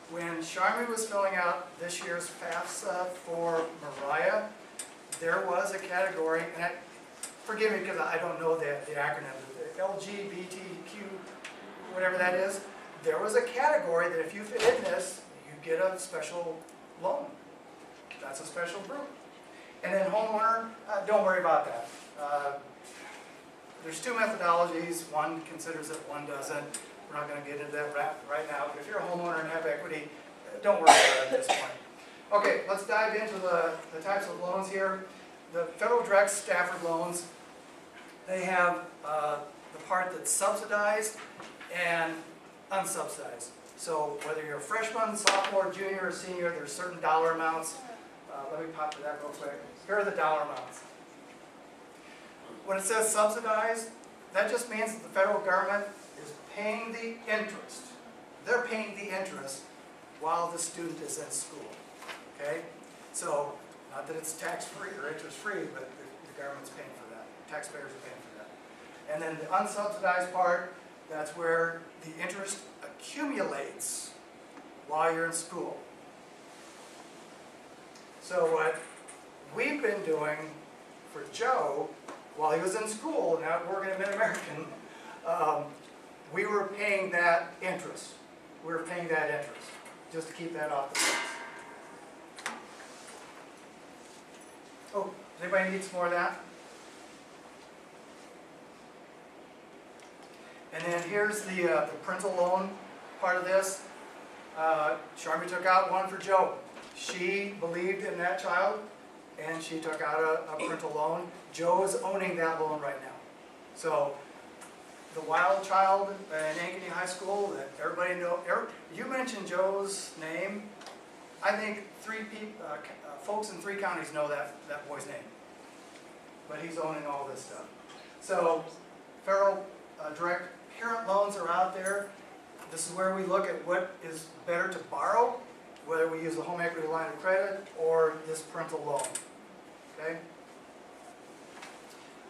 S5: When Charmy was filling out this year's FAFSA for Mariah, there was a category, and forgive me because I don't know the acronym, the LGBTQ, whatever that is. There was a category that if you fit in this, you get a special loan. That's a special group. And then homeowner, don't worry about that. There's two methodologies. One considers it, one doesn't. We're not going to get into that right now. But if you're a homeowner and have equity, don't worry about it at this point. Okay, let's dive into the types of loans here. The federal direct Stafford loans, they have the part that's subsidized and unsubsidized. So whether you're a freshman, sophomore, junior, or senior, there's certain dollar amounts. Let me pop to that real quick. Here are the dollar amounts. When it says subsidized, that just means that the federal government is paying the interest. They're paying the interest while the student is in school. Okay? So, not that it's tax-free or interest-free, but the government's paying for that. Taxpayers are paying for that. And then the unsubsidized part, that's where the interest accumulates while you're in school. So what we've been doing for Joe, while he was in school and out working at Mid-American, we were paying that interest. We were paying that interest, just to keep that off the books. Oh, does anybody need some more of that? And then here's the parental loan part of this. Sharmi took out one for Joe. She believed in that child, and she took out a parental loan. Joe is owning that loan right now. So the wild child in Ankeny High School that everybody knows, you mentioned Joe's name, I think folks in 3 counties know that boy's name. But he's owning all this stuff. So federal direct parent loans are out there. This is where we look at what is better to borrow, whether we use the home equity line of credit or this parental loan. Okay?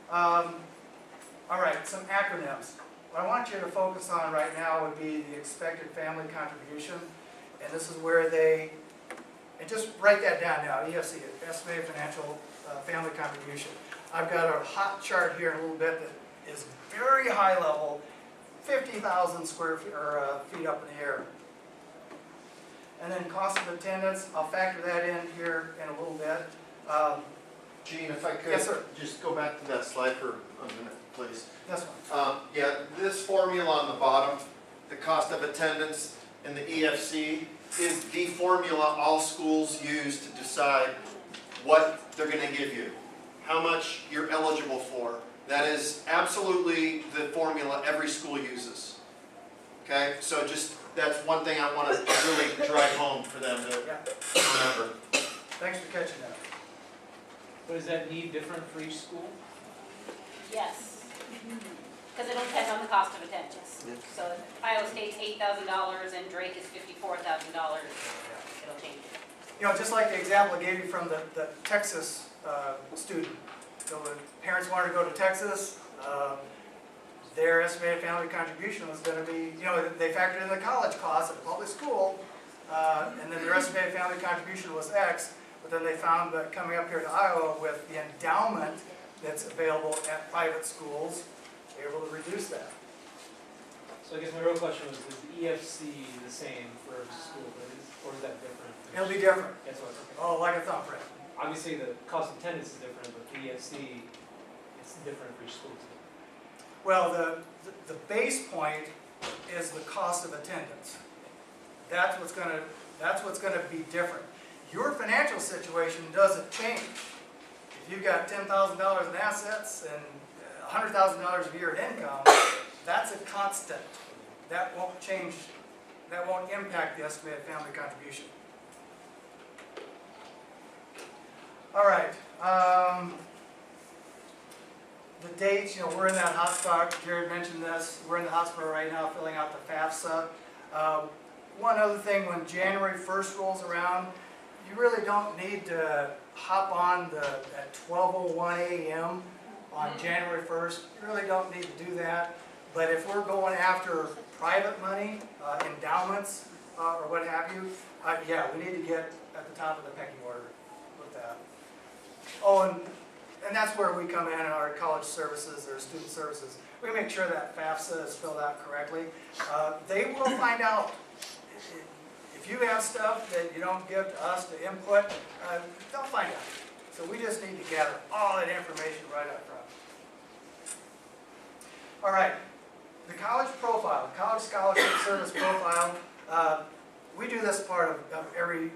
S5: All right, some acronyms. What I want you to focus on right now would be the expected family contribution. And this is where and just write that down now, EFC, estimated financial family contribution. I've got a hot chart here in a little bit that is very high level, 50,000 square feet, or feet up in the air. And then cost of attendance, I'll factor that in here in a little bit.
S1: Gene, if I could.
S5: Yes, sir.
S1: Just go back to that slide for a minute, please.
S5: This one.
S1: Yeah, this formula on the bottom, the cost of attendance and the EFC, is the formula all schools use to decide what they're going to give you, how much you're eligible for. That is absolutely the formula every school uses. Okay, so just that's one thing I want to really drive home for them to remember.
S5: Thanks for catching that.
S7: But is that need different for each school?
S4: Yes. Because it'll depend on the cost of attendance. So if Iowa State's $8,000 and Drake is $54,000, it'll change it.
S5: You know, just like the example I gave you from the Texas student. So the parents wanted to go to Texas, their estimated family contribution was going to be, you know, they factored in the college costs at a public school, and then their estimated family contribution was X, but then they found that coming up here to Iowa with the endowment that's available at private schools, they were able to reduce that.
S7: So I guess my real question was, is the EFC the same for every school, or is that different?
S5: It'll be different.
S7: That's what,
S5: Oh, like a thumbprint.
S7: obviously the cost of attendance is different, but the EFC, it's different for each school too.
S5: Well, the base point is the cost of attendance. That's what's going to be different. Your financial situation doesn't change. If you've got $10,000 in assets and $100,000 a year in income, that's a constant. That won't change. That won't impact the estimated family contribution. All right. The dates, you know, we're in that hotspot. Jared mentioned this. We're in the hotspot right now filling out the FAFSA. One other thing, when January 1st rolls around, you really don't need to hop on at 12:01 a.m. on January 1st. You really don't need to do that. But if we're going after private money, endowments, or what have you, yeah, we need to get at the top of the pecking order with that. Oh, and that's where we come in our college services or student services. We make sure that FAFSA is filled out correctly. They will find out if If you have stuff that you don't give to us to input, they'll find out. So we just need to gather all that information right up front. All right, the college profile, college scholarship service profile. We do this part of every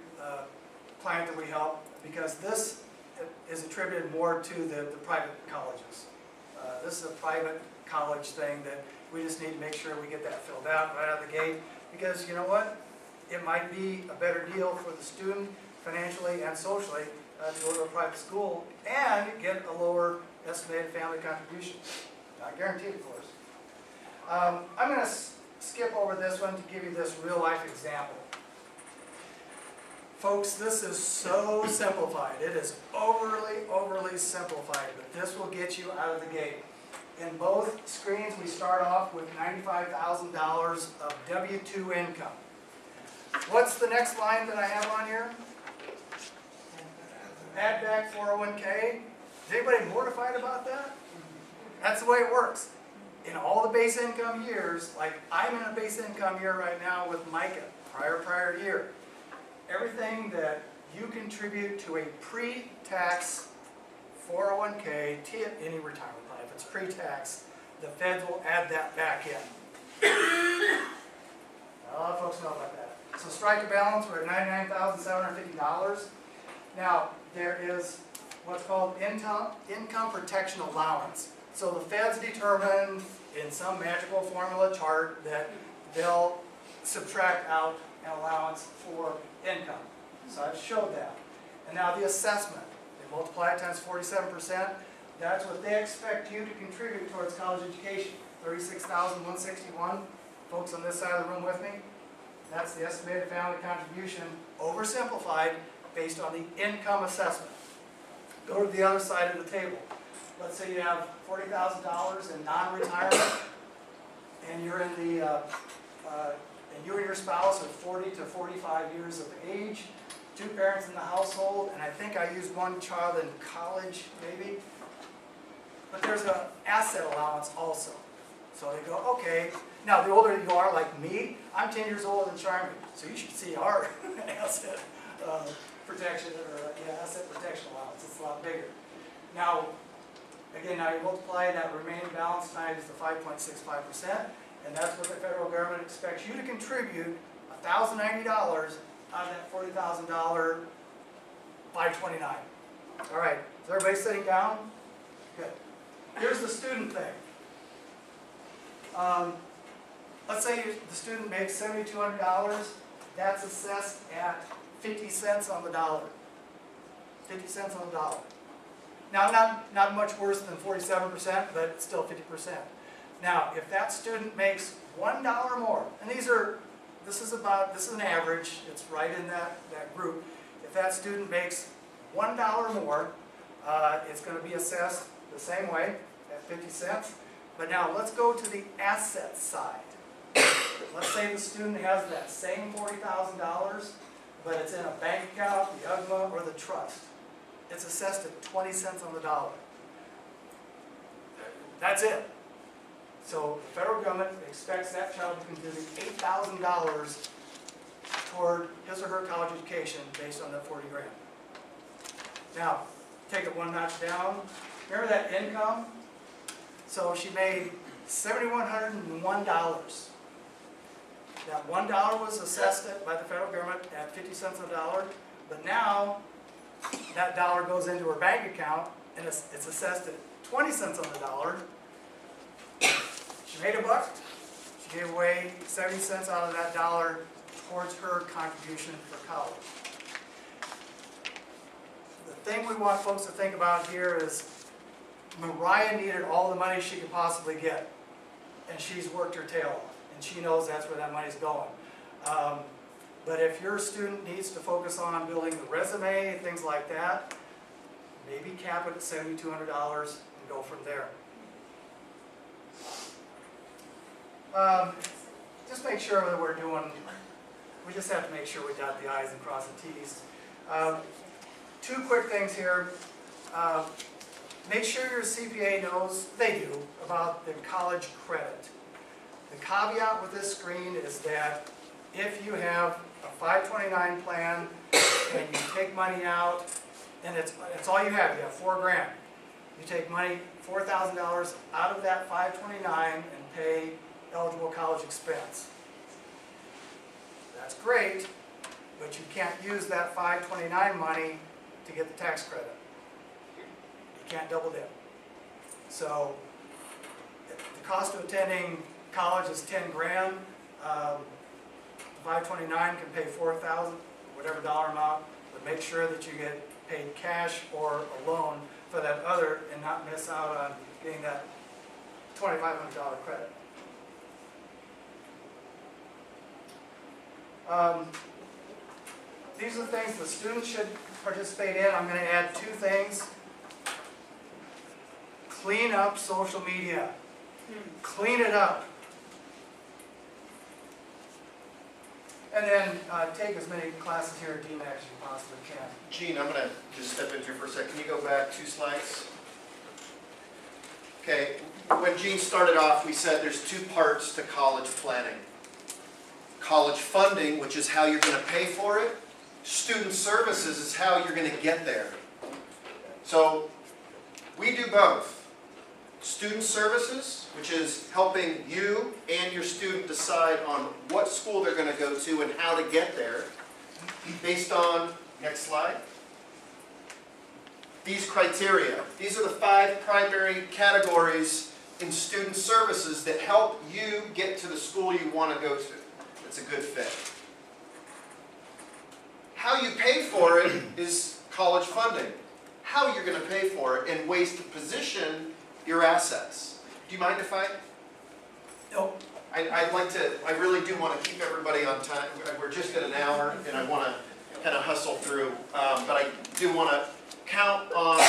S5: client that we help because this is attributed more to the private colleges. This is a private college thing that we just need to make sure we get that filled out right out of the gate because you know what? It might be a better deal for the student financially and socially to go to a private school and get a lower estimated family contribution. Not guaranteed, of course. I'm going to skip over this one to give you this real life example. Folks, this is so simplified. It is overly simplified, but this will get you out of the gate. In both screens, we start off with $95,000 of W-2 income. What's the next line that I have on here? Add back 401k. Is anybody mortified about that? That's the way it works. In all the base income years, like I'm in a base income year right now with Micah, prior year. Everything that you contribute to a pre-tax 401k, any retirement plan, if it's pre-tax, the feds will add that back in. A lot of folks know about that. So strike a balance, we're at $99,750. Now, there is what's called income protection allowance. So the feds determine in some magical formula chart that they'll subtract out an allowance for income. So I've showed that. And now the assessment, they multiply it times 47%. That's what they expect you to contribute towards college education. $36,161. Folks on this side of the room with me? That's the estimated family contribution, oversimplified, based on the income assessment. Go to the other side of the table. Let's say you have $40,000 in non-retirement, and you're in the, and you and your spouse are 40 to 45 years of age, 2 parents in the household, and I think I used 1 child in college, maybe. But there's an asset allowance also. So they go, okay. Now, the older you are, like me, I'm 10 years older than Charmy, so you should see our asset protection or asset protection allowance. It's a lot bigger. Now, again, now you multiply that remaining balance times the 5.65%, and that's what the federal government expects you to contribute $1,090 out of that $40,000 $529. All right, is everybody sitting down? Good. Here's the student thing. Let's say the student makes $7,200. That's assessed at 50 cents on the dollar. 50 cents on the dollar. Now, not much worse than 47%, but it's still 50%. Now, if that student makes $1 more, and this is an average, it's right in that group. If that student makes $1 more, it's going to be assessed the same way at 50 cents. But now let's go to the asset side. Let's say the student has that same $40,000, but it's in a bank account, the UGMA, or the trust. It's assessed at 20 cents on the dollar. That's it. So the federal government expects that child to contribute $8,000 toward his or her college education based on that 40 grand. Now, take it one notch down. Remember that income? So she made $7,101. That $1 was assessed by the federal government at 50 cents on the dollar, but now that dollar goes into her bank account and it's assessed at 20 cents on the dollar. She made a buck. She gave away 70 cents out of that dollar towards her contribution for college. The thing we want folks to think about here is Mariah needed all the money she could possibly get, and she's worked her tail off, and she knows that's where that money's going. But if your student needs to focus on building the resume, things like that, maybe cap it at $7,200 and go from there. Just make sure that we're doing, we just have to make sure we dot the I's and cross the T's. 2 quick things here. Make sure your CPA knows, they do, about the college credit. The caveat with this screen is that if you have a 529 plan, and you take money out, and it's all you have 4 grand. You take money, $4,000 out of that 529 and pay eligible college expense. That's great, but you can't use that 529 money to get the tax credit. You can't double dip. So the cost of attending college is 10 grand. 529 can pay 4,000, whatever dollar amount, but make sure that you get paid cash or a loan for that other and not miss out on getting that $2,500 credit. These are the things the students should participate in. I'm going to add 2 things. Clean up social media. Clean it up. And then take as many classes here at DMAC as you possibly can.
S1: Gene, I'm going to just step in here for a second. Can you go back 2 slides? Okay, when Gene started off, we said there's 2 parts to college planning. College funding, which is how you're going to pay for it. Student services is how you're going to get there. So we do both. Student services, which is helping you and your student decide on what school they're going to go to and how to get there, based on, next slide, these criteria. These are the 5 primary categories in student services that help you get to the school you want to go to. It's a good fit. How you pay for it is college funding. How you're going to pay for it and ways to position your assets. Do you mind if I?
S5: Nope.
S1: I'd like to, I really do want to keep everybody on time. We're just at an hour and I want to kind of hustle through. But I do want to count on,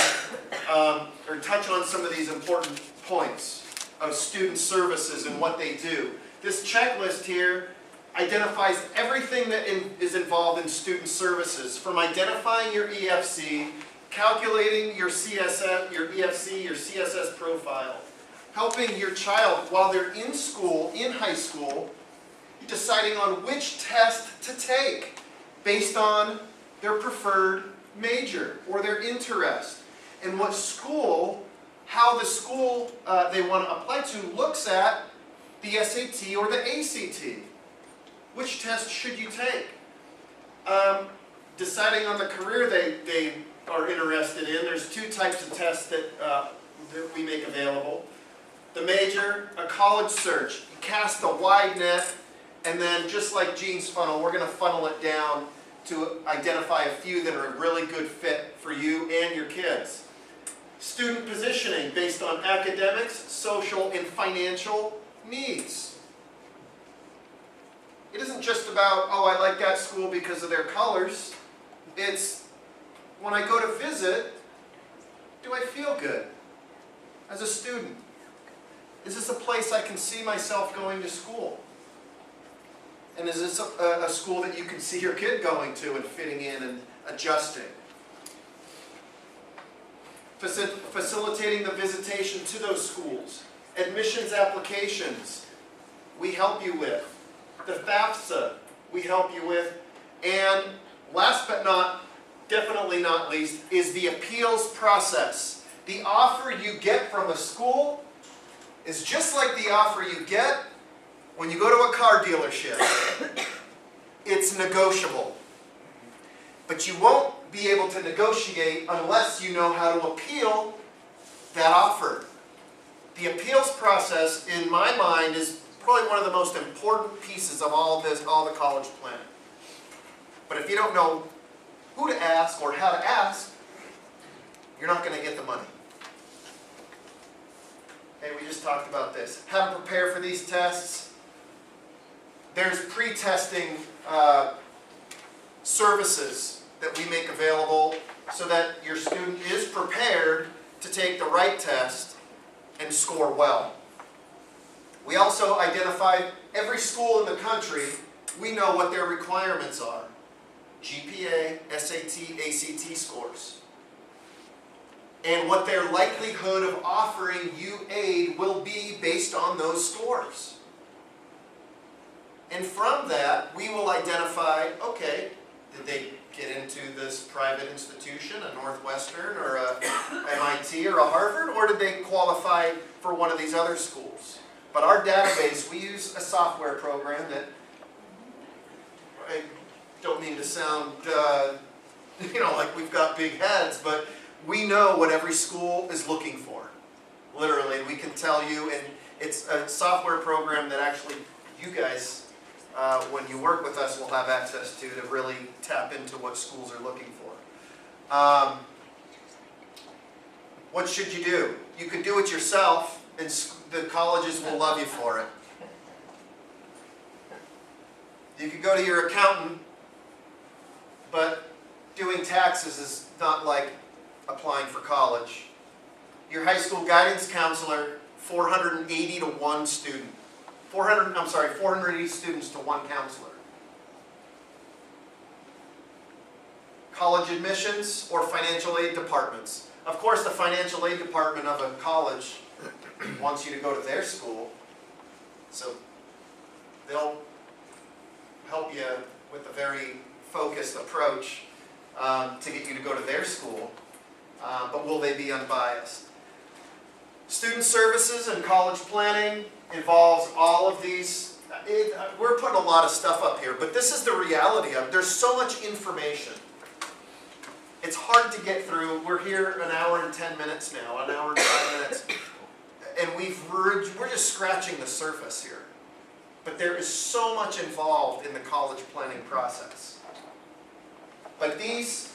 S1: or touch on some of these important points of student services and what they do. This checklist here identifies everything that is involved in student services, from identifying your EFC, calculating your CSS, your EFC, your CSS profile, helping your child while they're in school, in high school, deciding on which test to take based on their preferred major or their interest, and what school, how the school they want to apply to looks at the SAT or the ACT. Which test should you take? Deciding on the career they are interested in. There's 2 types of tests that we make available. The major, a college search. You cast a wide net, and then just like Gene's funnel, we're going to funnel it down to identify a few that are a really good fit for you and your kids. Student positioning based on academics, social, and financial needs. It isn't just about, oh, I like that school because of their colors. It's, when I go to visit, do I feel good as a student? Is this a place I can see myself going to school? And is this a school that you can see your kid going to and fitting in and adjusting? Facilitating the visitation to those schools. Admissions applications, we help you with. The FAFSA, we help you with. And last but definitely not least, is the appeals process. The offer you get from a school is just like the offer you get when you go to a car dealership. It's negotiable. But you won't be able to negotiate unless you know how to appeal that offer. The appeals process, in my mind, is probably one of the most important pieces of all this, all the college planning. But if you don't know who to ask or how to ask, you're not going to get the money. Okay, we just talked about this. How to prepare for these tests. There's pre-testing services that we make available so that your student is prepared to take the right test and score well. We also identified every school in the country. We know what their requirements are. GPA, SAT, ACT scores. And what their likelihood of offering you aid will be based on those scores. And from that, we will identify, okay, did they get into this private institution, a Northwestern or a MIT or a Harvard, or did they qualify for one of these other schools? But our database, we use a software program that, I don't mean to sound, like we've got big heads, but we know what every school is looking for. Literally, we can tell you, and it's a software program that actually you guys, when you work with us, will have access to really tap into what schools are looking for. What should you do? You could do it yourself, and the colleges will love you for it. You could go to your accountant, but doing taxes is not like applying for college. Your high school guidance counselor, 480 to 1 student. 480 students to 1 counselor. College admissions or financial aid departments. Of course, the financial aid department of a college wants you to go to their school, so they'll help you with a very focused approach to get you to go to their school, but will they be unbiased? Student services and college planning involves all of these. We're putting a lot of stuff up here, but this is the reality of it. There's so much information. It's hard to get through. We're here an hour and 10 minutes now, an hour and 5 minutes, and we're just scratching the surface here. But there is so much involved in the college planning process. But these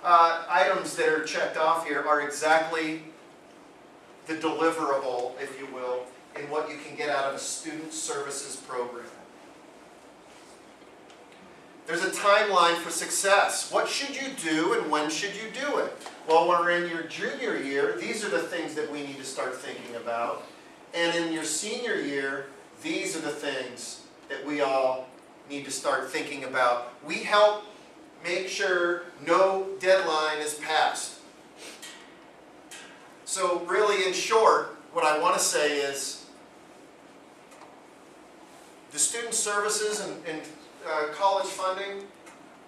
S1: items that are checked off here are exactly the deliverable, if you will, in what you can get out of a student services program. There's a timeline for success. What should you do and when should you do it? Well, when we're in your junior year, these are the things that we need to start thinking about. And in your senior year, these are the things that we all need to start thinking about. We help make sure no deadline is passed. So really, in short, what I want to say is the student services and college funding,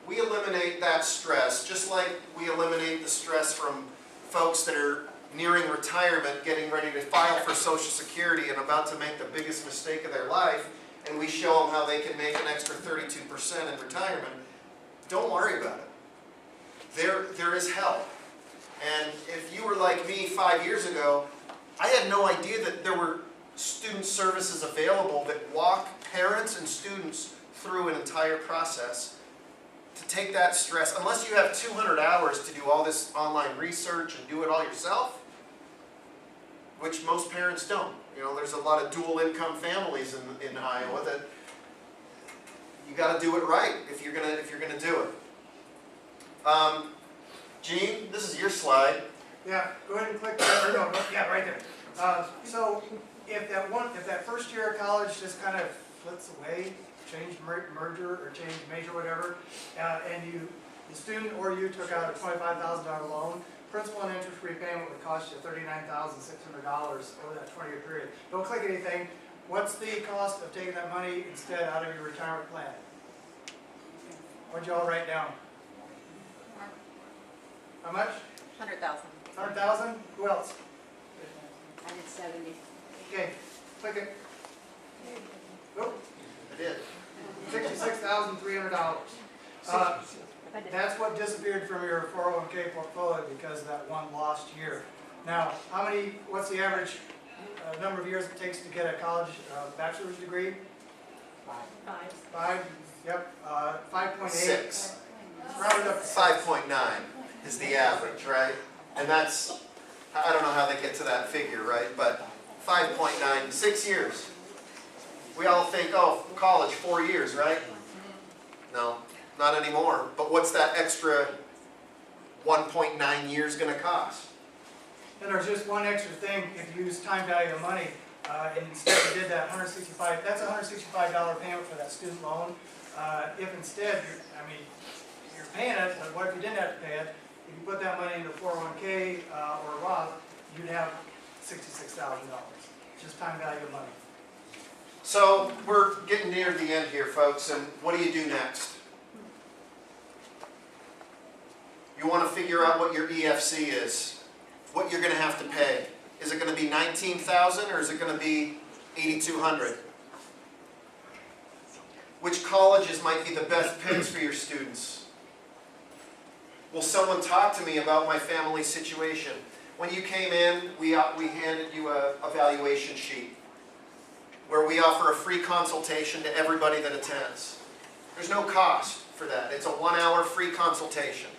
S1: we eliminate that stress, just like we eliminate the stress from folks that are nearing retirement, getting ready to file for Social Security and about to make the biggest mistake of their life, and we show them how they can make an extra 32% in retirement. Don't worry about it. There is help. And if you were like me 5 years ago, I had no idea that there were student services available that walk parents and students through an entire process to take that stress. Unless you have 200 hours to do all this online research and do it all yourself, which most parents don't. There's a lot of dual income families in Iowa that you got to do it right if you're gonna do it. Gene, this is your slide.
S5: Yeah, go ahead and click there. No, yeah, right there. So if that first year of college just kind of flits away, change merger or change major, whatever, and the student or you took out a $25,000 loan, principal and interest repayment would cost you $39,600 over that 20-year period. Don't click anything. What's the cost of taking that money instead out of your retirement plan? What'd you all write down? How much?
S9: 100,000.
S5: 100,000? Who else?
S9: I did 70.
S5: Okay, click it. Oh,
S1: I did.
S5: $66,300. That's what disappeared from your 401k portfolio because of that one lost year. Now, what's the average number of years it takes to get a college bachelor's degree?
S9: 5.
S5: 5, yep, 5.8.
S1: 6.
S5: Rounded up to
S1: 5.9 is the average, right? And that's, I don't know how they get to that figure, right? But 5.9, 6 years. We all think, oh, college, 4 years, right? No, not anymore. But what's that extra 1.9 years going to cost?
S5: And there's just one extra thing, if you use time value of money, and instead you did that that's a $165 payment for that student loan. If instead, you're paying it, but what if you didn't have to pay it? If you put that money into 401k or Roth, you'd have $66,000. Just time value of money.
S1: So we're getting near the end here, folks, and what do you do next? You want to figure out what your EFC is, what you're going to have to pay. Is it going to be $19,000 or is it going to be $8,200? Which colleges might be the best picks for your students? Will someone talk to me about my family situation? When you came in, we handed you a evaluation sheet where we offer a free consultation to everybody that attends. There's no cost for that. It's a 1-hour free consultation.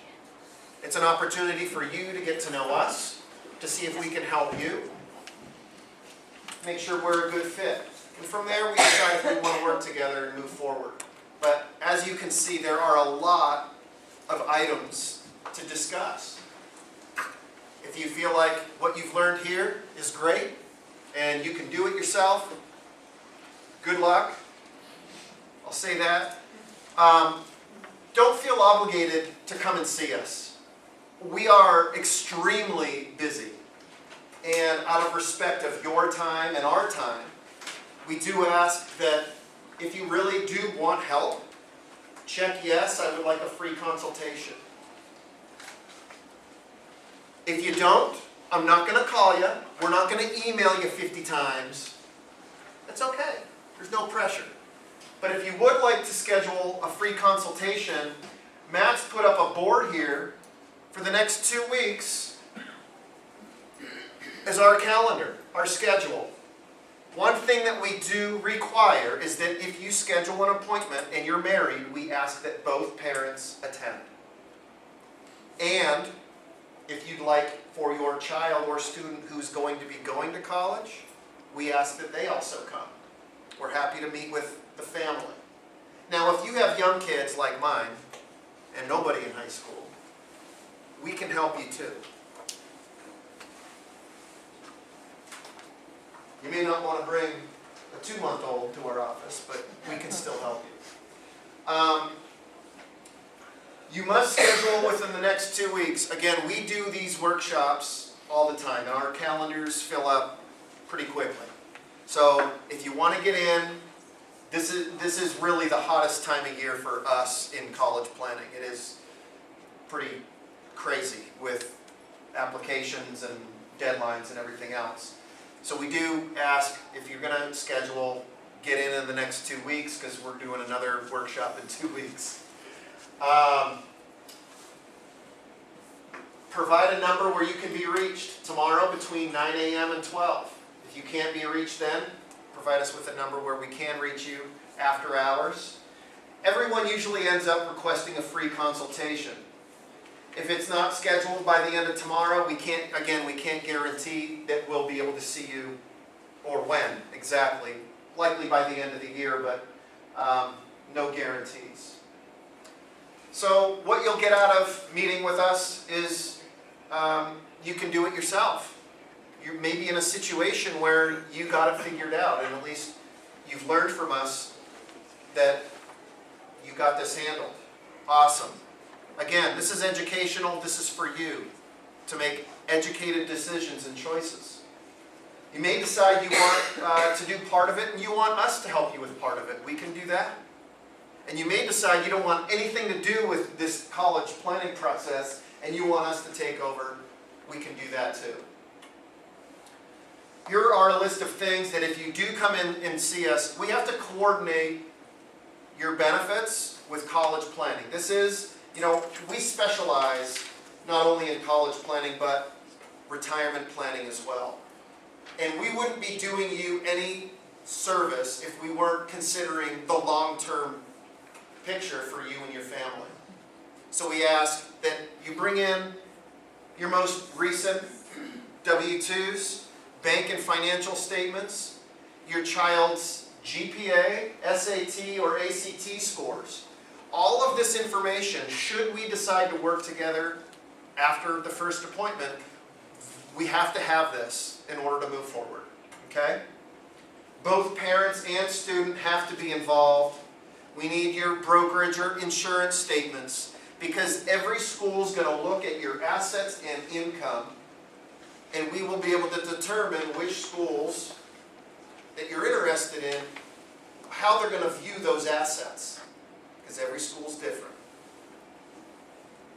S1: It's an opportunity for you to get to know us, to see if we can help you, make sure we're a good fit. And from there, we decide if we want to work together and move forward. But as you can see, there are a lot of items to discuss. If you feel like what you've learned here is great and you can do it yourself, good luck. I'll say that. Don't feel obligated to come and see us. We are extremely busy. And out of respect of your time and our time, we do ask that if you really do want help, check yes, I would like a free consultation. If you don't, I'm not going to call you. We're not going to email you 50 times. That's okay. There's no pressure. But if you would like to schedule a free consultation, Matt's put up a board here for the next 2 weeks as our calendar, our schedule. One thing that we do require is that if you schedule an appointment and you're married, we ask that both parents attend. And if you'd like for your child or student who's going to be going to college, we ask that they also come. We're happy to meet with the family. Now, if you have young kids like mine, and nobody in high school, we can help you too. You may not want to bring a 2-month-old to our office, but we can still help you. You must schedule within the next 2 weeks. Again, we do these workshops all the time, and our calendars fill up pretty quickly. So if you want to get in, this is really the hottest time of year for us in college planning. It is pretty crazy with applications and deadlines and everything else. So we do ask if you're going to schedule, get in the next 2 weeks because we're doing another workshop in 2 weeks. Provide a number where you can be reached tomorrow between 9 a.m. and 12. If you can't be reached then, provide us with a number where we can reach you after hours. Everyone usually ends up requesting a free consultation. If it's not scheduled by the end of tomorrow, we can't guarantee that we'll be able to see you, or when exactly. Likely by the end of the year, but no guarantees. So what you'll get out of meeting with us is you can do it yourself. You're maybe in a situation where you got it figured out, and at least you've learned from us that you got this handled. Awesome. Again, this is educational. This is for you to make educated decisions and choices. You may decide you want to do part of it and you want us to help you with part of it. We can do that. And you may decide you don't want anything to do with this college planning process and you want us to take over. We can do that too. Here are a list of things that if you do come in and see us, we have to coordinate your benefits with college planning. This is, we specialize not only in college planning, but retirement planning as well. And we wouldn't be doing you any service if we weren't considering the long-term picture for you and your family. So we ask that you bring in your most recent W-2s, bank and financial statements, your child's GPA, SAT, or ACT scores. All of this information, should we decide to work together after the first appointment, we have to have this in order to move forward, okay? Both parents and student have to be involved. We need your brokerage or insurance statements because every school is going to look at your assets and income, and we will be able to determine which schools that you're interested in how they're going to view those assets, because every school's different.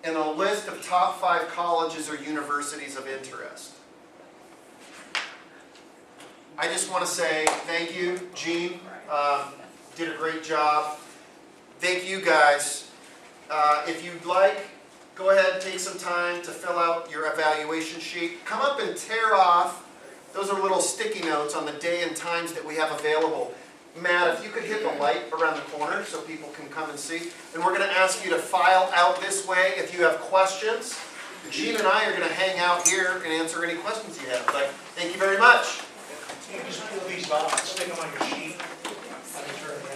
S1: And a list of top 5 colleges or universities of interest. I just want to say thank you, Gene. Did a great job. Thank you guys. If you'd like, go ahead and take some time to fill out your evaluation sheet. Come up and tear off. Those are little sticky notes on the day and times that we have available. Matt, if you could hit the light around the corner so people can come and see. And we're going to ask you to file out this way if you have questions. Gene and I are going to hang out here and answer any questions you have. But thank you very much.
S3: You can just pull these off, stick them on your sheet. Let me turn it in.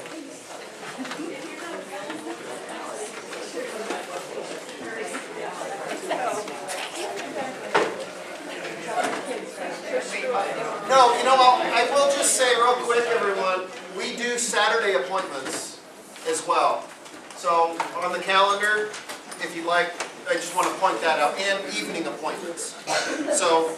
S1: No, you know what, I will just say real quick, everyone, we do Saturday appointments as well. So on the calendar, if you'd like, I just want to point that out, and evening appointments. So